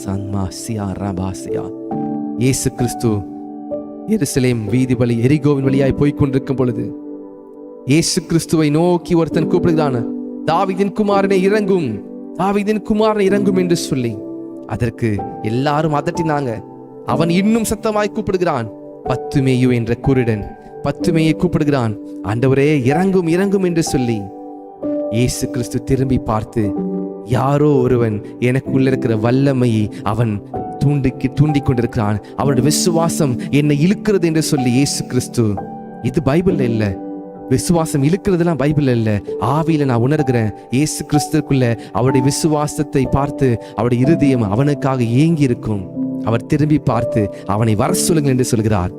சன்மாசியா ரபாசியா. இயேசு கிறிஸ்து எருசலேம் வீதி வழி எரிகோவின் வழியாய் போய்கொண்டிருக்கும் பொழுது இயேசு கிறிஸ்துவை நோக்கி ஒருத்தன் கூப்பிடுகிறான், தாவீதின் குமாரனே இறங்கும். தாவீதின் குமாரன் இறங்கும் என்று சொல்லி. அதற்கு எல்லாரும் அதட்டினாங்க. அவன் இன்னும் சத்தமாய் கூப்பிடுகிறான். பத்துமேயு என்ற குருடன் பத்துமேயை கூப்பிடுகிறான், ஆண்டவரே இறங்கும் இறங்கும் என்று சொல்லி. இயேசு கிறிஸ்து திரும்பி பார்த்து, யாரோ ஒருவன் எனக்குள்ள இருக்கிற வல்லமையை அவன் தூண்டிக் கொண்டிருக்கிறான், அவனுடைய விசுவாசம் என்னை இழுக்கிறது என்று சொல்லி இயேசு கிறிஸ்து. இது பைபிள்ல இல்ல, விசுவாசம் இழுக்கிறதுலாம் பைபிள் இல்ல, ஆவியில நான் உணர்கிறேன். இயேசு கிறிஸ்துக்குள்ள அவருடைய விசுவாசத்தை பார்த்து அவருடைய இருதயம் அவனுக்காக ஏங்கி இருக்கும். அவர் திரும்பி பார்த்து அவனை வர சொல்லுங்கள் என்று சொல்கிறார்.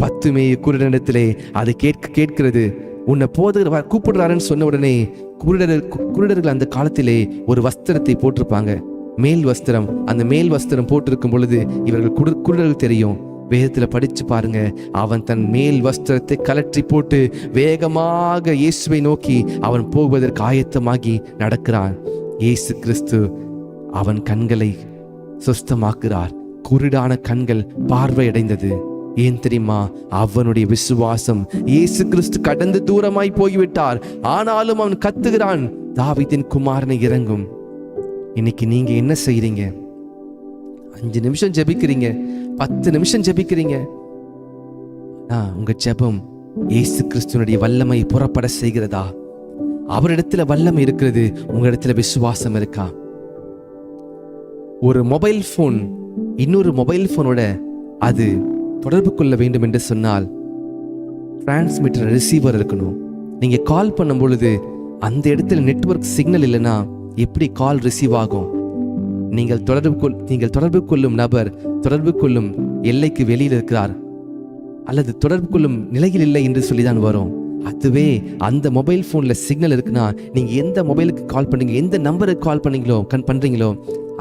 பத்துமேயு குருடனிடத்திலே அது கேட்கிறது. உன்னை போதகர் கூப்பிடுறாருன்னு சொன்ன உடனே குருடர்கள் அந்த காலத்திலே ஒரு வஸ்திரத்தை போட்டிருப்பாங்க, மேல் வஸ்திரம். அந்த மேல் வஸ்திரம் போட்டிருக்கும் பொழுது இவர்கள் குருடர்கள் தெரியும். வேதத்துல படிச்சு பாருங்க, அவன் தன் மேல் வஸ்திரத்தை கலற்றி போட்டு வேகமாக இயேசுவை நோக்கி அவன் போவதற்கு ஆயத்தமாகி நடக்கிறான். இயேசு கிறிஸ்து அவன் கண்களை சுஸ்தமாக்குறார். குருடான கண்கள் பார்வையடைந்தது. ஏன் தெரியுமா? அவனுடைய விசுவாசம். இயேசு கிறிஸ்து கடந்து தூரமாய் போய்விட்டார், ஆனாலும் அவன் கத்துகிறான், தாவீதின் குமாரனை இறங்கும். இன்னைக்கு நீங்க என்ன செய்றீங்க? 5 நிமிஷம் ஜெபிக்கிறீங்க, 10 நிமிஷம் ஜெபிக்கிறீங்க. உங்க ஜெபம் இயேசு கிறிஸ்துவனுடைய வல்லமை புறப்பட செய்கிறதா? அவரிடத்துல வல்லமை இருக்கிறது, உங்களிடத்துல விசுவாசம் இருக்கா? ஒரு மொபைல் போன் இன்னொரு மொபைல் போனோட அது தொடர்பு கொள்ள வேண்டும் என்று சொன்னால் டிரான்ஸ்மிட்டர் ரிசீவர் இருக்கணும். நீங்க கால் பண்ணும் பொழுது அந்த இடத்துல நெட்வொர்க் சிக்னல் இல்லைன்னா எப்படி கால் ரிசீவ் ஆகும்? நீங்கள் தொடர்பு கொள்ளும் நபர் தொடர்பு கொள்ளும் எல்லைக்கு வெளியில் இருக்கிறார் அல்லது தொடர்பு கொள்ளும் நிலையில் இல்லை என்று சொல்லிதான் வரும். அதுவே அந்த மொபைல் போன்ல சிக்னல் இருக்குன்னா, நீங்க எந்த மொபைலுக்கு கால் பண்ணீங்க, எந்த நம்பருக்கு கால் பண்றீங்களோ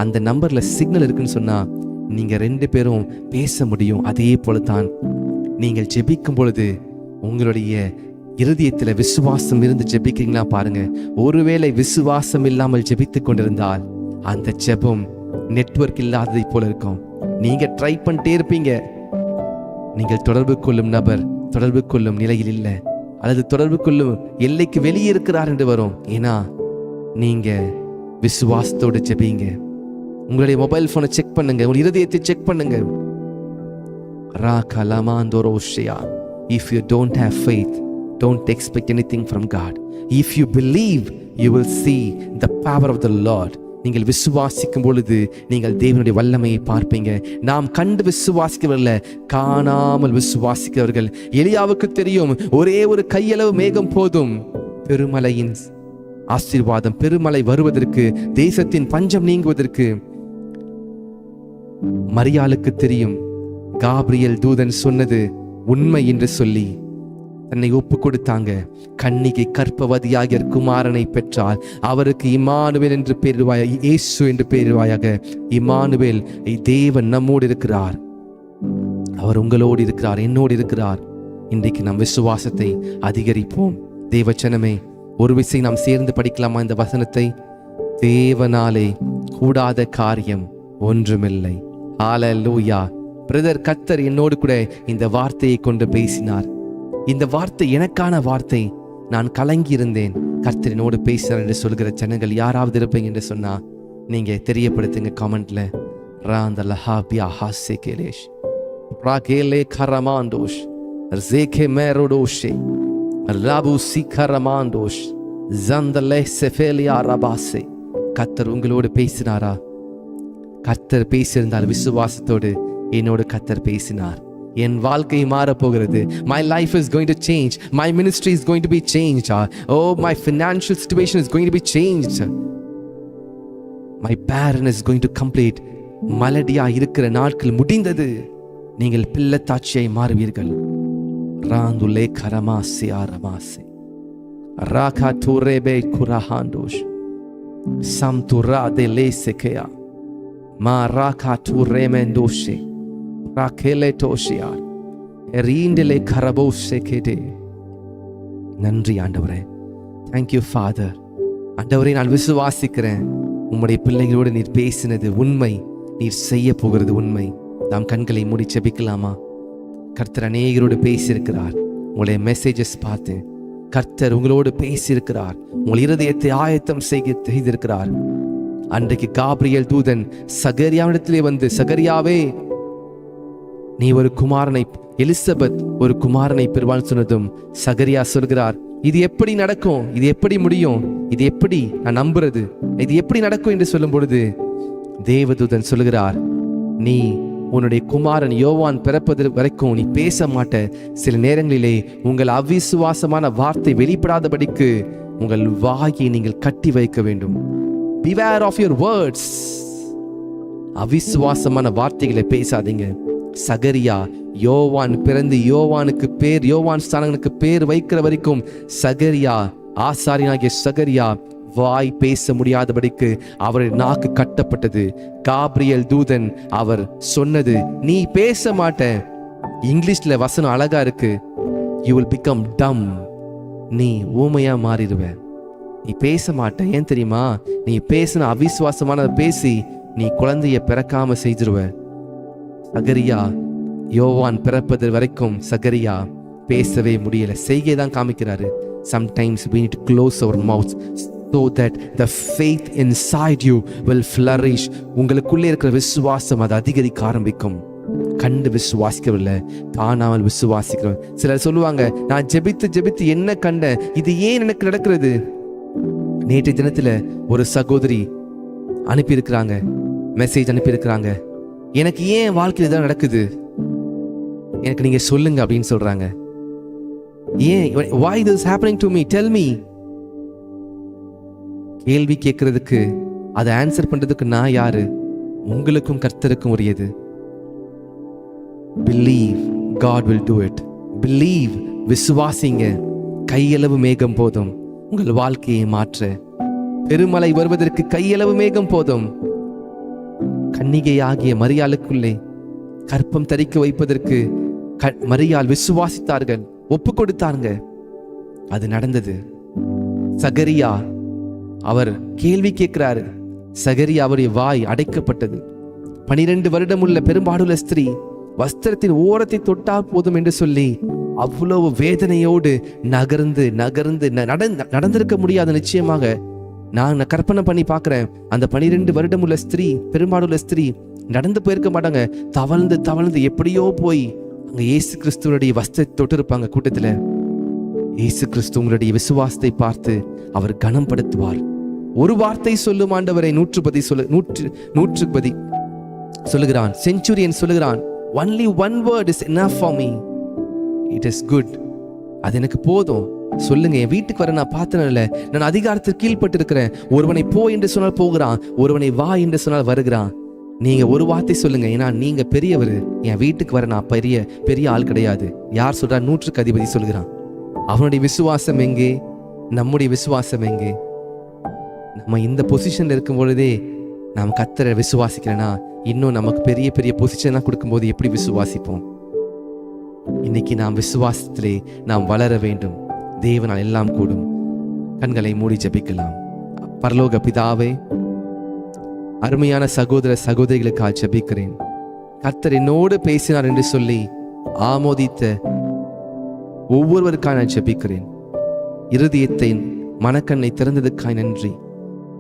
அந்த நம்பர்ல சிக்னல் இருக்குன்னு சொன்னா நீங்க 2 பேரும் பேச முடியும். அதே போலதான் நீங்கள் ஜெபிக்கும் பொழுது உங்களுடைய இருதயத்துல விசுவாசம் இருந்து ஜெபிக்கிறீங்களா பாருங்க. ஒருவேளை விசுவாசம் இல்லாமல் ஜெபித்து கொண்டிருந்தால் அந்த ஜெபம் நெட்வொர்க் இல்லாததை போல இருக்கும். நீங்க ட்ரை பண்ணிட்டே இருப்பீங்க, நீங்கள் தொடர்பு கொள்ளும் நபர் தொடர்பு கொள்ளும் நிலையில் இல்லை, அல்லது தொடர்பு கொள்ளும் எல்லைக்கு வெளியே இருக்கிறார் என்று வரும். ஏன்னா நீங்க விசுவாசத்தோடு ஜெபிங்க. உங்களுடைய மொபைல் போனை செக் பண்ணுங்க, உங்கள் இருதயத்தை செக் பண்ணுங்க. If you don't have faith, don't expect anything from God. If you believe, you will see the power of the Lord. நீங்கள் விசுவாசிக்கும் பொழுது நீங்கள் தேவனுடைய வல்லமையை பார்ப்பீங்க. நாம் கண்டு விசுவாசிக்கவில்லை, காணாமல் விசுவாசிக்கிறவர்கள். எலியாவுக்கு தெரியும், ஒரே ஒரு கையளவு மேகம் போதும் பெருமலையின் ஆசீர்வாதம், பெருமலை வருவதற்கு, தேசத்தின் பஞ்சம் நீங்குவதற்கு. மரியாளுக்கு தெரியும், காபிரியல் தூதன் சொன்னது உண்மை என்று சொல்லி தன்னை ஒப்பு கொடுத்தாங்க. கன்னிகை கர்ப்பவதியாகிய குமாரனை பெற்றால் அவருக்கு இம்மானுவேல் என்று பெயரிடுவாயாக, இயேசு என்று பெயரிடுவாயாக. இம்மானுவேல், தேவன் நம்மோடு இருக்கிறார், அவர் உங்களோடு இருக்கிறார், என்னோடு இருக்கிறார். இன்றைக்கு நம் விசுவாசத்தை அதிகரிப்போம். தேவச்சனமே, ஒரு விசை நாம் சேர்ந்து படிக்கலாமா இந்த வசனத்தை? தேவனாலே கூடாத காரியம் ஒன்றுமில்லை. ஹல்லேலூயா. பிரதர், கர்த்தர் என்னோடு கூட இந்த வார்த்தையை கொண்டு பேசினார். இந்த வார்த்தை எனக்கான வார்த்தை. நான் கலங்கி இருந்தேன், கர்த்தர் என்னோடு பேசினார் என்று சொல்கிற ஜனங்கள் யாராவது இருப்பீங்க என்று சொன்னா நீங்க தெரியப்படுத்துங்க காமெண்ட்ல. ராந்தலஹாபியா ஹாசே கேலேஷ் ராகேலே கரமாண்டோஷ் ர்சேகே மேரோடோஷே ராபு சிகரமாண்டோஷ் ஜந்தலே செஃபேலியா ரபாசே. கர்த்தர் உங்களோடு பேசினாரா? கர்த்தர் பேசியிருந்தால் விசுவாசத்தோடு என்னோடு கர்த்தர் பேசினார். என் வாழ்க்கை மாறப்போகிறது. My life is going to change. My ministry is going to be changed. Oh, my financial situation is going to be changed. My barren is going to complete. மலடியா இருக்கிற நாட்கள் முடிந்தது. நீங்கள் பிள்ளைத்தாட்சியாய் மாறுவீர்கள். ராந்துலே கரமாசே ஆரமாசே ராகா துரேபே குரஹாண்டோஷ் சம்துராதே லேசெகேயா மா ராகா துரேமெண்டோஷே ராகேலே தோஷியார் எரீண்டலே கரபோஷே கேடே. நன்றி ஆண்டவரே. Thank you father. ஆண்டவரே, நான் விசுவாசிக்கிறேன், உம்முடைய பிள்ளைகளோடு நீர் பேசினது உண்மை, நீர் செய்ய போகிறது உண்மை. நாம் கண்களை மூடி ஜெபிக்கலாமா? கர்த்தர் அநேகரோடு பேசியிருக்கிறார். உங்களுடைய மெசேஜஸ் பார்த்து கர்த்தர் உங்களோடு பேசியிருக்கிறார். உங்கள் இருதயத்தை ஆயத்தம் செய்திருக்கிறார். அன்றைக்கு காபிரியல் தூதன் சகரியாவிடத்திலே வந்து, சகரியாவே நீ ஒரு குமாரனை, எலிசபெத் ஒரு குமாரனை பெறுவான்னு சொன்னதும் சகரியா சொல்கிறார், இது எப்படி நடக்கும், இது எப்படி முடியும், இது எப்படி நான் நம்புறது, இது எப்படி நடக்கும் என்று சொல்லும் பொழுது தேவதூதன் சொல்கிறார், நீ உன்னுடைய குமாரன் யோவான் பிறப்பது வரைக்கும் நீ பேச மாட்ட. சில நேரங்களிலே உங்கள் அவிசுவாசமான வார்த்தை வெளிப்படாதபடிக்கு உங்கள் வாயை நீங்கள் கட்டி வைக்க வேண்டும். Beware of your words. அவிசுவாசமான வார்த்தைகளை பேசாதீங்க. சகரியா யோவான் பிறந்து யோவானுக்கு பேர், யோவான் ஸ்தானனுக்கு பேர் வைக்கிற வரைக்கும் சகரியா, ஆசாரியனாகிய சகரியா வாய் பேச முடியாதபடிக்கு அவருடைய நாக்கு கட்டப்பட்டது. காபிரியல் தூதன் அவர் சொன்னது, நீ பேச மாட்ட. இங்கிலீஷ்ல வசனம் அழகா இருக்கு, you will become dumb. நீ ஊமையா மாறிடுவ, நீ பேச மாட்ட. ஏன் தெரியுமா? நீ பேசின அவிசுவாசமானதை பேசி நீ குழந்தைய பிறக்காம செய்திருவ. சகரியா யோவான் பிறப்பது வரைக்கும் சகரியா பேசவே முடியல, செய்கை தான் காமிக்கிறாரு. Sometimes we need to close our mouths so that the faith inside you will flourish. உங்களுக்குள்ளே இருக்கிற விசுவாசம் அது அதிகரிக்க ஆரம்பிக்கும். கண்டு விசுவாசிக்கவில்லை, காணாமல் விசுவாசிக்கிறோம். சிலர் சொல்லுவாங்க, நான் ஜெபித்து ஜெபித்து என்ன கண்டேன், இது ஏன் எனக்கு நடக்கிறது? நேற்று தினத்துல ஒரு சகோதரி அனுப்பியிருக்கிறாங்க, மெசேஜ் அனுப்பியிருக்கிறாங்க, எனக்கு ஏன் வாழ்க்கையில் இதான் நடக்குது, எனக்கு நீங்க சொல்லுங்க அப்படின்னு சொல்றாங்க. ஏன், why this is happening to me, tell me. கேள்வி கேட்கறதுக்கு, அதை ஆன்சர் பண்றதுக்கு நான் யாரு? உங்களுக்கும் கர்த்தருக்கும் உரியது. Believe God will do it. Believe, விசுவாசிங்க. கையளவு மேகம் போதும் உங்கள் வாழ்க்கையை மாற்ற. பெருமலை வருவதற்கு கையளவு மேகம் போதும். கன்னிகையாகிய மரியாளுக்குள்ளே கற்பம் தரிக்க வைப்பதற்கு மரியாள் விசுவாசித்தார்கள், ஒப்பு கொடுத்தாங்க, அது நடந்தது. சகரியா அவர் கேள்வி கேட்கிறாரு, சகரியா அவருடைய வாய் அடைக்கப்பட்டது. 12 வருடம் உள்ள பெரும்பாடுள்ள ஸ்திரீ வஸ்திரத்தின் ஓரத்தை தொட்டால் போதும் என்று சொல்லி அவ்வளவு வேதனையோடு நகர்ந்து நகர்ந்து நடந்திருக்க முடியாத. நிச்சயமாக நான் கற்பனை பண்ணி பார்க்கிறேன், அந்த 12 வருடம் உள்ள ஸ்திரீ, பெரும்பாடுள்ள ஸ்திரீ நடந்து போயிருக்க மாட்டாங்க. தவழ்ந்து தவழ்ந்து எப்படியோ போய் அங்க இயேசு கிறிஸ்துவனுடைய வஸ்திரத்தை தொட்டு இருப்பாங்க கூட்டத்துல. இயேசு கிறிஸ்து உங்களுடைய விசுவாசத்தை பார்த்து அவர் கனப்படுத்துவார். ஒரு வார்த்தை சொல்லும் ஆண்டவரை 110 சொல்லுகிறான். செஞ்சுரியன் சொல்லுகிறான், only one word is enough for me. It is good. அது எனக்கு போதும். சொல்லுங்க, என் வீட்டுக்கு வர நான் பார்த்தேன்ல, நான் அதிகாரத்தில் கீழ்பட்டு இருக்கிறேன். ஒருவனை போ என்று சொன்னால் போகிறான், ஒருவனை வா என்று சொன்னால் வருகிறான். நீங்க ஒரு வார்த்தை சொல்லுங்க, ஏன்னா நீங்க பெரியவர், என் வீட்டுக்கு வர நான் பெரிய ஆள் கிடையாது. யார் சொல்றா? 100க்கு அதிபதி சொல்கிறான். அவனுடைய விசுவாசம் எங்கே? நம்முடைய விசுவாசம் எங்கே? நம்ம இந்த பொசிஷன்ல இருக்கும் பொழுதே நாம் கர்த்தரை விசுவாசிக்கிறேன்னா, இன்னும் நமக்கு பெரிய பெரிய பொசிஷன்லாம் கொடுக்கும்போது எப்படி விசுவாசிப்போம்? இன்னைக்கு நாம் விசுவாசத்திலே நாம் வளர வேண்டும். தேவனால் எல்லாம் கூடும். கண்களை மூடி ஜெபிக்கலாம். பரலோக பிதாவே, அருமையான சகோதர சகோதரிகளுக்காக ஜெபிக்கிறேன். கர்த்தர் என்னோடு பேசினார் என்று சொல்லி ஆமோதித்த ஒவ்வொருவருக்காக நான் ஜெபிக்கிறேன். இருதயத்தை, மனக்கண்ணை திறந்ததுக்காய் நன்றி.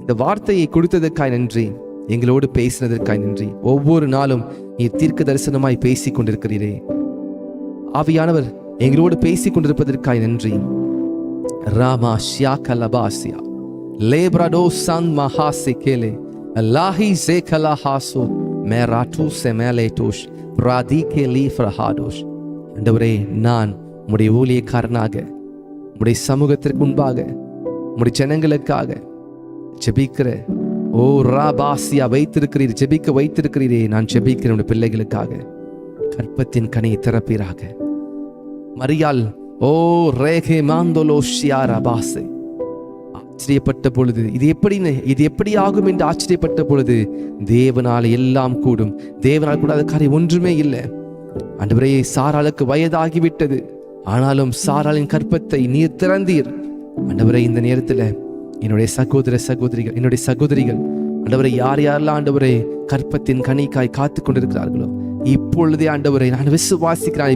இந்த வார்த்தையை கொடுத்ததற்காய் நன்றி. எங்களோடு பேசினதற்காய் நன்றி. ஒவ்வொரு நாளும் நீர் தீர்க்க தரிசனமாய் பேசிக் கொண்டிருக்கிறீரே. ஆவியானவர் எங்களோடு பேசிக் கொண்டிருப்பதற்காய் நன்றி. ராமா ஷியா கலபாசியா லேப்ரடோ சன் மஹாசி கேலே அல்லாஹி ஜேகலா ஹாசோ மேராட்டு செமேலேட்டோஷ் பிராதிகே லீஃப்ரஹாடோஷ். ஆண்டவரே, நான் உம்முடைய ஊழியக்காரனாக உம்முடைய சமூகத்திற்கு முன்பாக உம்முடைய ஜனங்களுக்காக ஜெபிக்கிற ஓ ராபாசியா வைத்திருக்கிறீர், ஜெபிக்க வைத்திருக்கிறீரே. நான் ஜெபிக்கிறேன் உடைய பிள்ளைகளுக்காக. கற்பத்தின் கனியை திறப்பீராக. மரியாள் ஓ ரேகே மாந்தோலோஷியா ராபாசே ஆச்சரியப்பட்ட பொழுது, இது எப்படி ஆகும் என்று ஆச்சரியப்பட்ட பொழுது, தேவனால் எல்லாம் கூடும். தேவனால் கூடாத காரியம் ஒன்றுமே இல்லை. ஆண்டவரே, சாராளுக்கு வயதாகிவிட்டது, ஆனாலும் சாராளின் கற்பத்தை நீர் திறந்தீர். ஆண்டவரே, இந்த நேரத்தில் என்னுடைய சகோதரிகள் ஆண்டவரை யார் யாரெல்லாம் ஆண்டவரே கற்பத்தின் கனிக்காய் காத்து கொண்டிருக்கிறார்களோ, இப்பொழுதே ஆண்டவரை நான் விசுவாசிக்கிறேன்.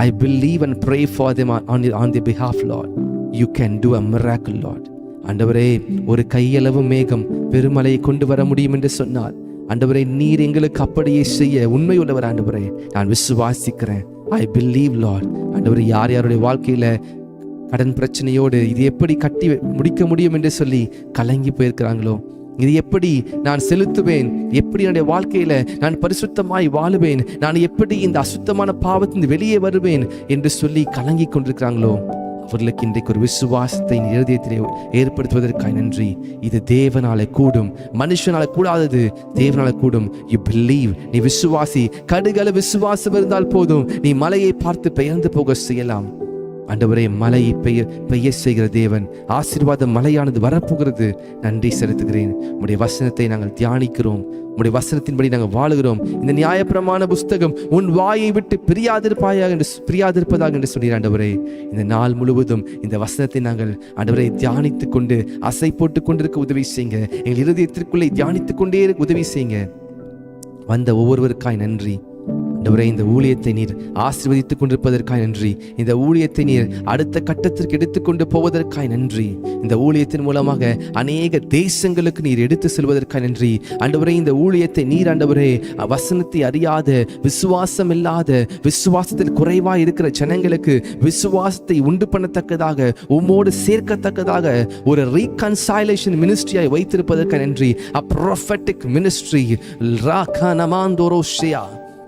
I believe and pray for them on their behalf, Lord. You can do a miracle, Lord. ஆண்டவரே, ஒரு கையளவு மேகம் பெருமலையை கொண்டு வர முடியும் என்று சொன்னார். ஆண்டவரே, நீர் எங்களுக்கு அப்படியே செய்ய உண்மையுள்ளவர். ஆண்டவரே, நான் விசுவாசிக்கிறேன். I believe Lord. ஆண்டவரே, யார் யாருடைய வாழ்க்கையில கடன் பிரச்சனையோடு இது எப்படி கட்டி முடிக்க முடியும் என்று சொல்லி கலங்கி போயிருக்கிறாங்களோ, இது எப்படி நான் செலுத்துவேன், எப்படி என்னுடைய வாழ்க்கையில நான் பரிசுத்தமாய் வாழுவேன், நான் எப்படி இந்த அசுத்தமான பாவத்திலிருந்து வெளியே வருவேன் என்று சொல்லி கலங்கி கொண்டிருக்கிறாங்களோ, அவர்களுக்கு இன்றைக்கு ஒரு விசுவாசத்தை இருதயத்திலே ஏற்படுத்துவதற்காக நன்றி. இது தேவனால கூடும், மனுஷனால கூடாதது தேவனால கூடும். You believe. நீ விசுவாசி. கடுகள விசுவாசம் இருந்தால் போதும், நீ மலையை பார்த்து பெயர்ந்து போக செய்யலாம். ஆண்டவரே, மலையை பெய்ய செய்கிற தேவன், ஆசீர்வாத மலையானது வரப்போகிறது. நன்றி செலுத்துகிறேன். உம்முடைய வசனத்தை நாங்கள் தியானிக்கிறோம், உம்முடைய வசனத்தின்படி நாங்கள் வாழுகிறோம். இந்த நியாயப்பிரமாண புஸ்தகம் உன் வாயை விட்டு பிரியாதிருப்பதாக என்று சொன்னீர். ஆண்டவரே, இந்த நாள் முழுவதும் இந்த வசனத்தை நாங்கள் ஆண்டவரை தியானித்துக் கொண்டு அசை போட்டு கொண்டிருக்க உதவி செய்யுங்க. எங்கள் இருதயத்திற்குள்ளே தியானித்துக் கொண்டே இருக்க உதவி செய்யுங்க. வந்த ஒவ்வொருவருக்காய் நன்றி. ஆண்டவரே, இந்த ஊழியத்தை நீர் ஆசீர்வதித்துக் கொண்டிருப்பதற்காக நன்றி. இந்த ஊழியத்தை நீர் அடுத்த கட்டத்திற்கு எடுத்துக்கொண்டு போவதற்காக நன்றி. இந்த ஊழியத்தின் மூலமாக அநேக தேசங்களுக்கு நீர் எடுத்து செல்வதற்காக நன்றி. ஆண்டவரே, இந்த ஊழியத்தை நீர் ஆண்டவரே வசனத்தை அறியாத, விசுவாசம் இல்லாத, விசுவாசத்தில் குறைவாக இருக்கிற ஜனங்களுக்கு விசுவாசத்தை உண்டு பண்ணத்தக்கதாக, உம்மோடு சேர்க்கத்தக்கதாக ஒரு ரீகன்சைலேஷன் மினிஸ்ட்ரியாய் வைத்திருப்பதற்காக நன்றி. a prophetic ministry ராகனமாந்தோரோஷியா.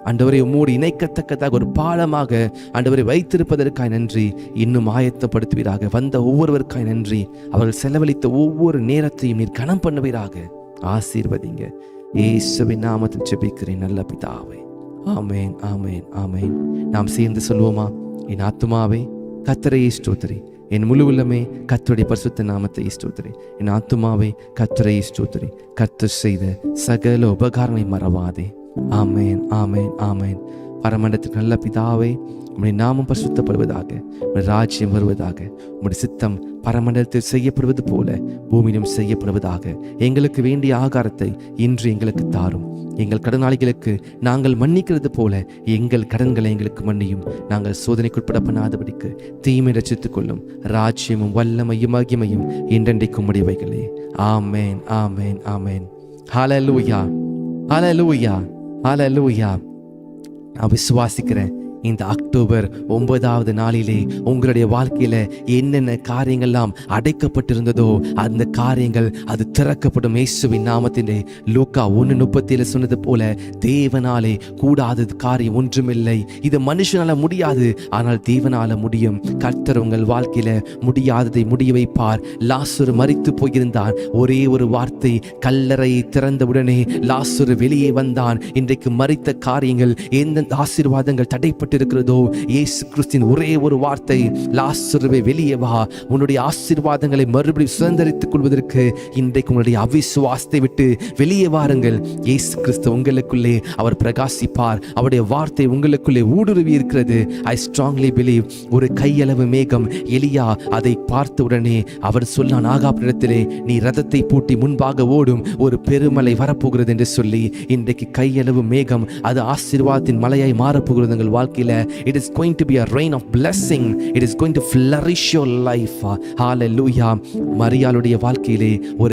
ஆண்டவரை உம்மோடு இணைக்கத்தக்கதாக ஒரு பாலமாக ஆண்டவரை வைத்திருப்பதற்காக நன்றி. இன்னும் ஆயத்தப்படுத்துவீராக. வந்த ஒவ்வொருவருக்காக நன்றி. அவர்கள் செலவழித்த ஒவ்வொரு நேரத்தையும் நீர் கனம் பண்ணுவீராக. ஆசீர்வதிங்க. இயேசுவின் நாமத்தில் ஜெபிக்கிறேன் நல்ல பிதாவே. ஆமேன், ஆமேன், ஆமேன். நாம் சேர்ந்து சொல்வோமா? என் ஆத்துமாவே கர்த்தரை ஸ்தோத்திரி, என் முழு உள்ளமே கர்த்தருடைய பரிசுத்த நாமத்தை ஸ்தோத்திரி. என் ஆத்துமாவே கர்த்தரை ஸ்தோத்திரி, கர்த்தர் செய்த சகல உபகாரங்களை மறவாதே. ஆமேன், ஆமேன், ஆமேன். பரமண்டலத்திற்கு நல்ல பிதாவே, உம்முடைய நாமம் பரிசுத்தப்படுவதாக, உம்முடைய ராஜ்யம் வருவதாக, உம்முடைய சித்தம் பரமண்டலத்தில் செய்யப்படுவது போல பூமியிலும் செய்யப்படுவதாக. எங்களுக்கு வேண்டிய ஆகாரத்தை இன்று எங்களுக்கு தாரும். எங்கள் கடனாளிகளுக்கு நாங்கள் மன்னிக்கிறது போல எங்கள் கடன்களை எங்களுக்கு மன்னியும். நாங்கள் சோதனைக்குட்பட பண்ணாதபடிக்கு தீமை ரட்சித்துக் கொள்ளும். ராஜ்யமும் வல்லமையும் மகிமையும் என்றென்றைக்கும் உடையவைகளே. ஆமேன், ஆமேன், ஆமேன். ஹல்லேலூயா, ஹல்லேலூயா, ஹல்லேலூயா. நான் விசுவாசிக்கிறேன், இந்த அக்டோபர் 9வது நாளிலே உங்களுடைய வாழ்க்கையில என்னென்ன காரியங்கள்லாம் அடைக்கப்பட்டிருந்ததோ அந்த காரியங்கள் அது திறக்கப்படும். இயேசுவின் நாமத்திலே. லூக்கா 1:37 சொன்னது போல, தேவனாலே கூடாதது காரியம் ஒன்றுமில்லை. இது மனுஷனால முடியாது, ஆனால் தேவனால முடியும். கர்த்தர் உங்கள் வாழ்க்கையில முடியாததை முடிய வைப்பார். லாசரு மரித்து போயிருந்தான். ஒரே ஒரு வார்த்தை, கல்லறையை திறந்தவுடனே லாசரு வெளியே வந்தான். இன்றைக்கு மரித்த காரியங்கள், எந்த ஆசீர்வாதங்கள் தடைப்பட்டு இருக்கிறதோ, இயேசு கிறிஸ்துவின் ஒரே ஒரு வார்த்தை, லாசருவே வெளியே வா. உன்னுடைய ஆசீர்வாதங்களை மறுபடியும் சுதந்திரித்துக் கொள்வதற்கு இன்றைக்கு உங்களுடைய அவிசுவாசத்தை விட்டு வெளியே வாருங்கள். இயேசு கிறிஸ்து உங்களுக்குள்ளே அவர் பிரகாசிப்பார். அவருடைய வார்த்தை உங்களுக்குள்ளே ஊடுருவி இருக்கிறது. I strongly believe. ஒரு கையளவு மேகம், எலியா அதை பார்த்த உடனே அவர் சொன்னான், ஆகாபிடத்திலே நீ ரதத்தை பூட்டி முன்பாக ஓடும், ஒரு பெருமலை வரப்போகிறது என்று சொல்லி, இன்றைக்கு கையளவு மேகம் அது ஆசீர்வாதத்தின் மலையாய் மாறப்போகிறது உங்கள் வாழ்க்கையில். It is going to be a rain of blessing. It is going to flourish your life. Hallelujah. மரியாளுடைய வாழ்க்கையிலே ஒரு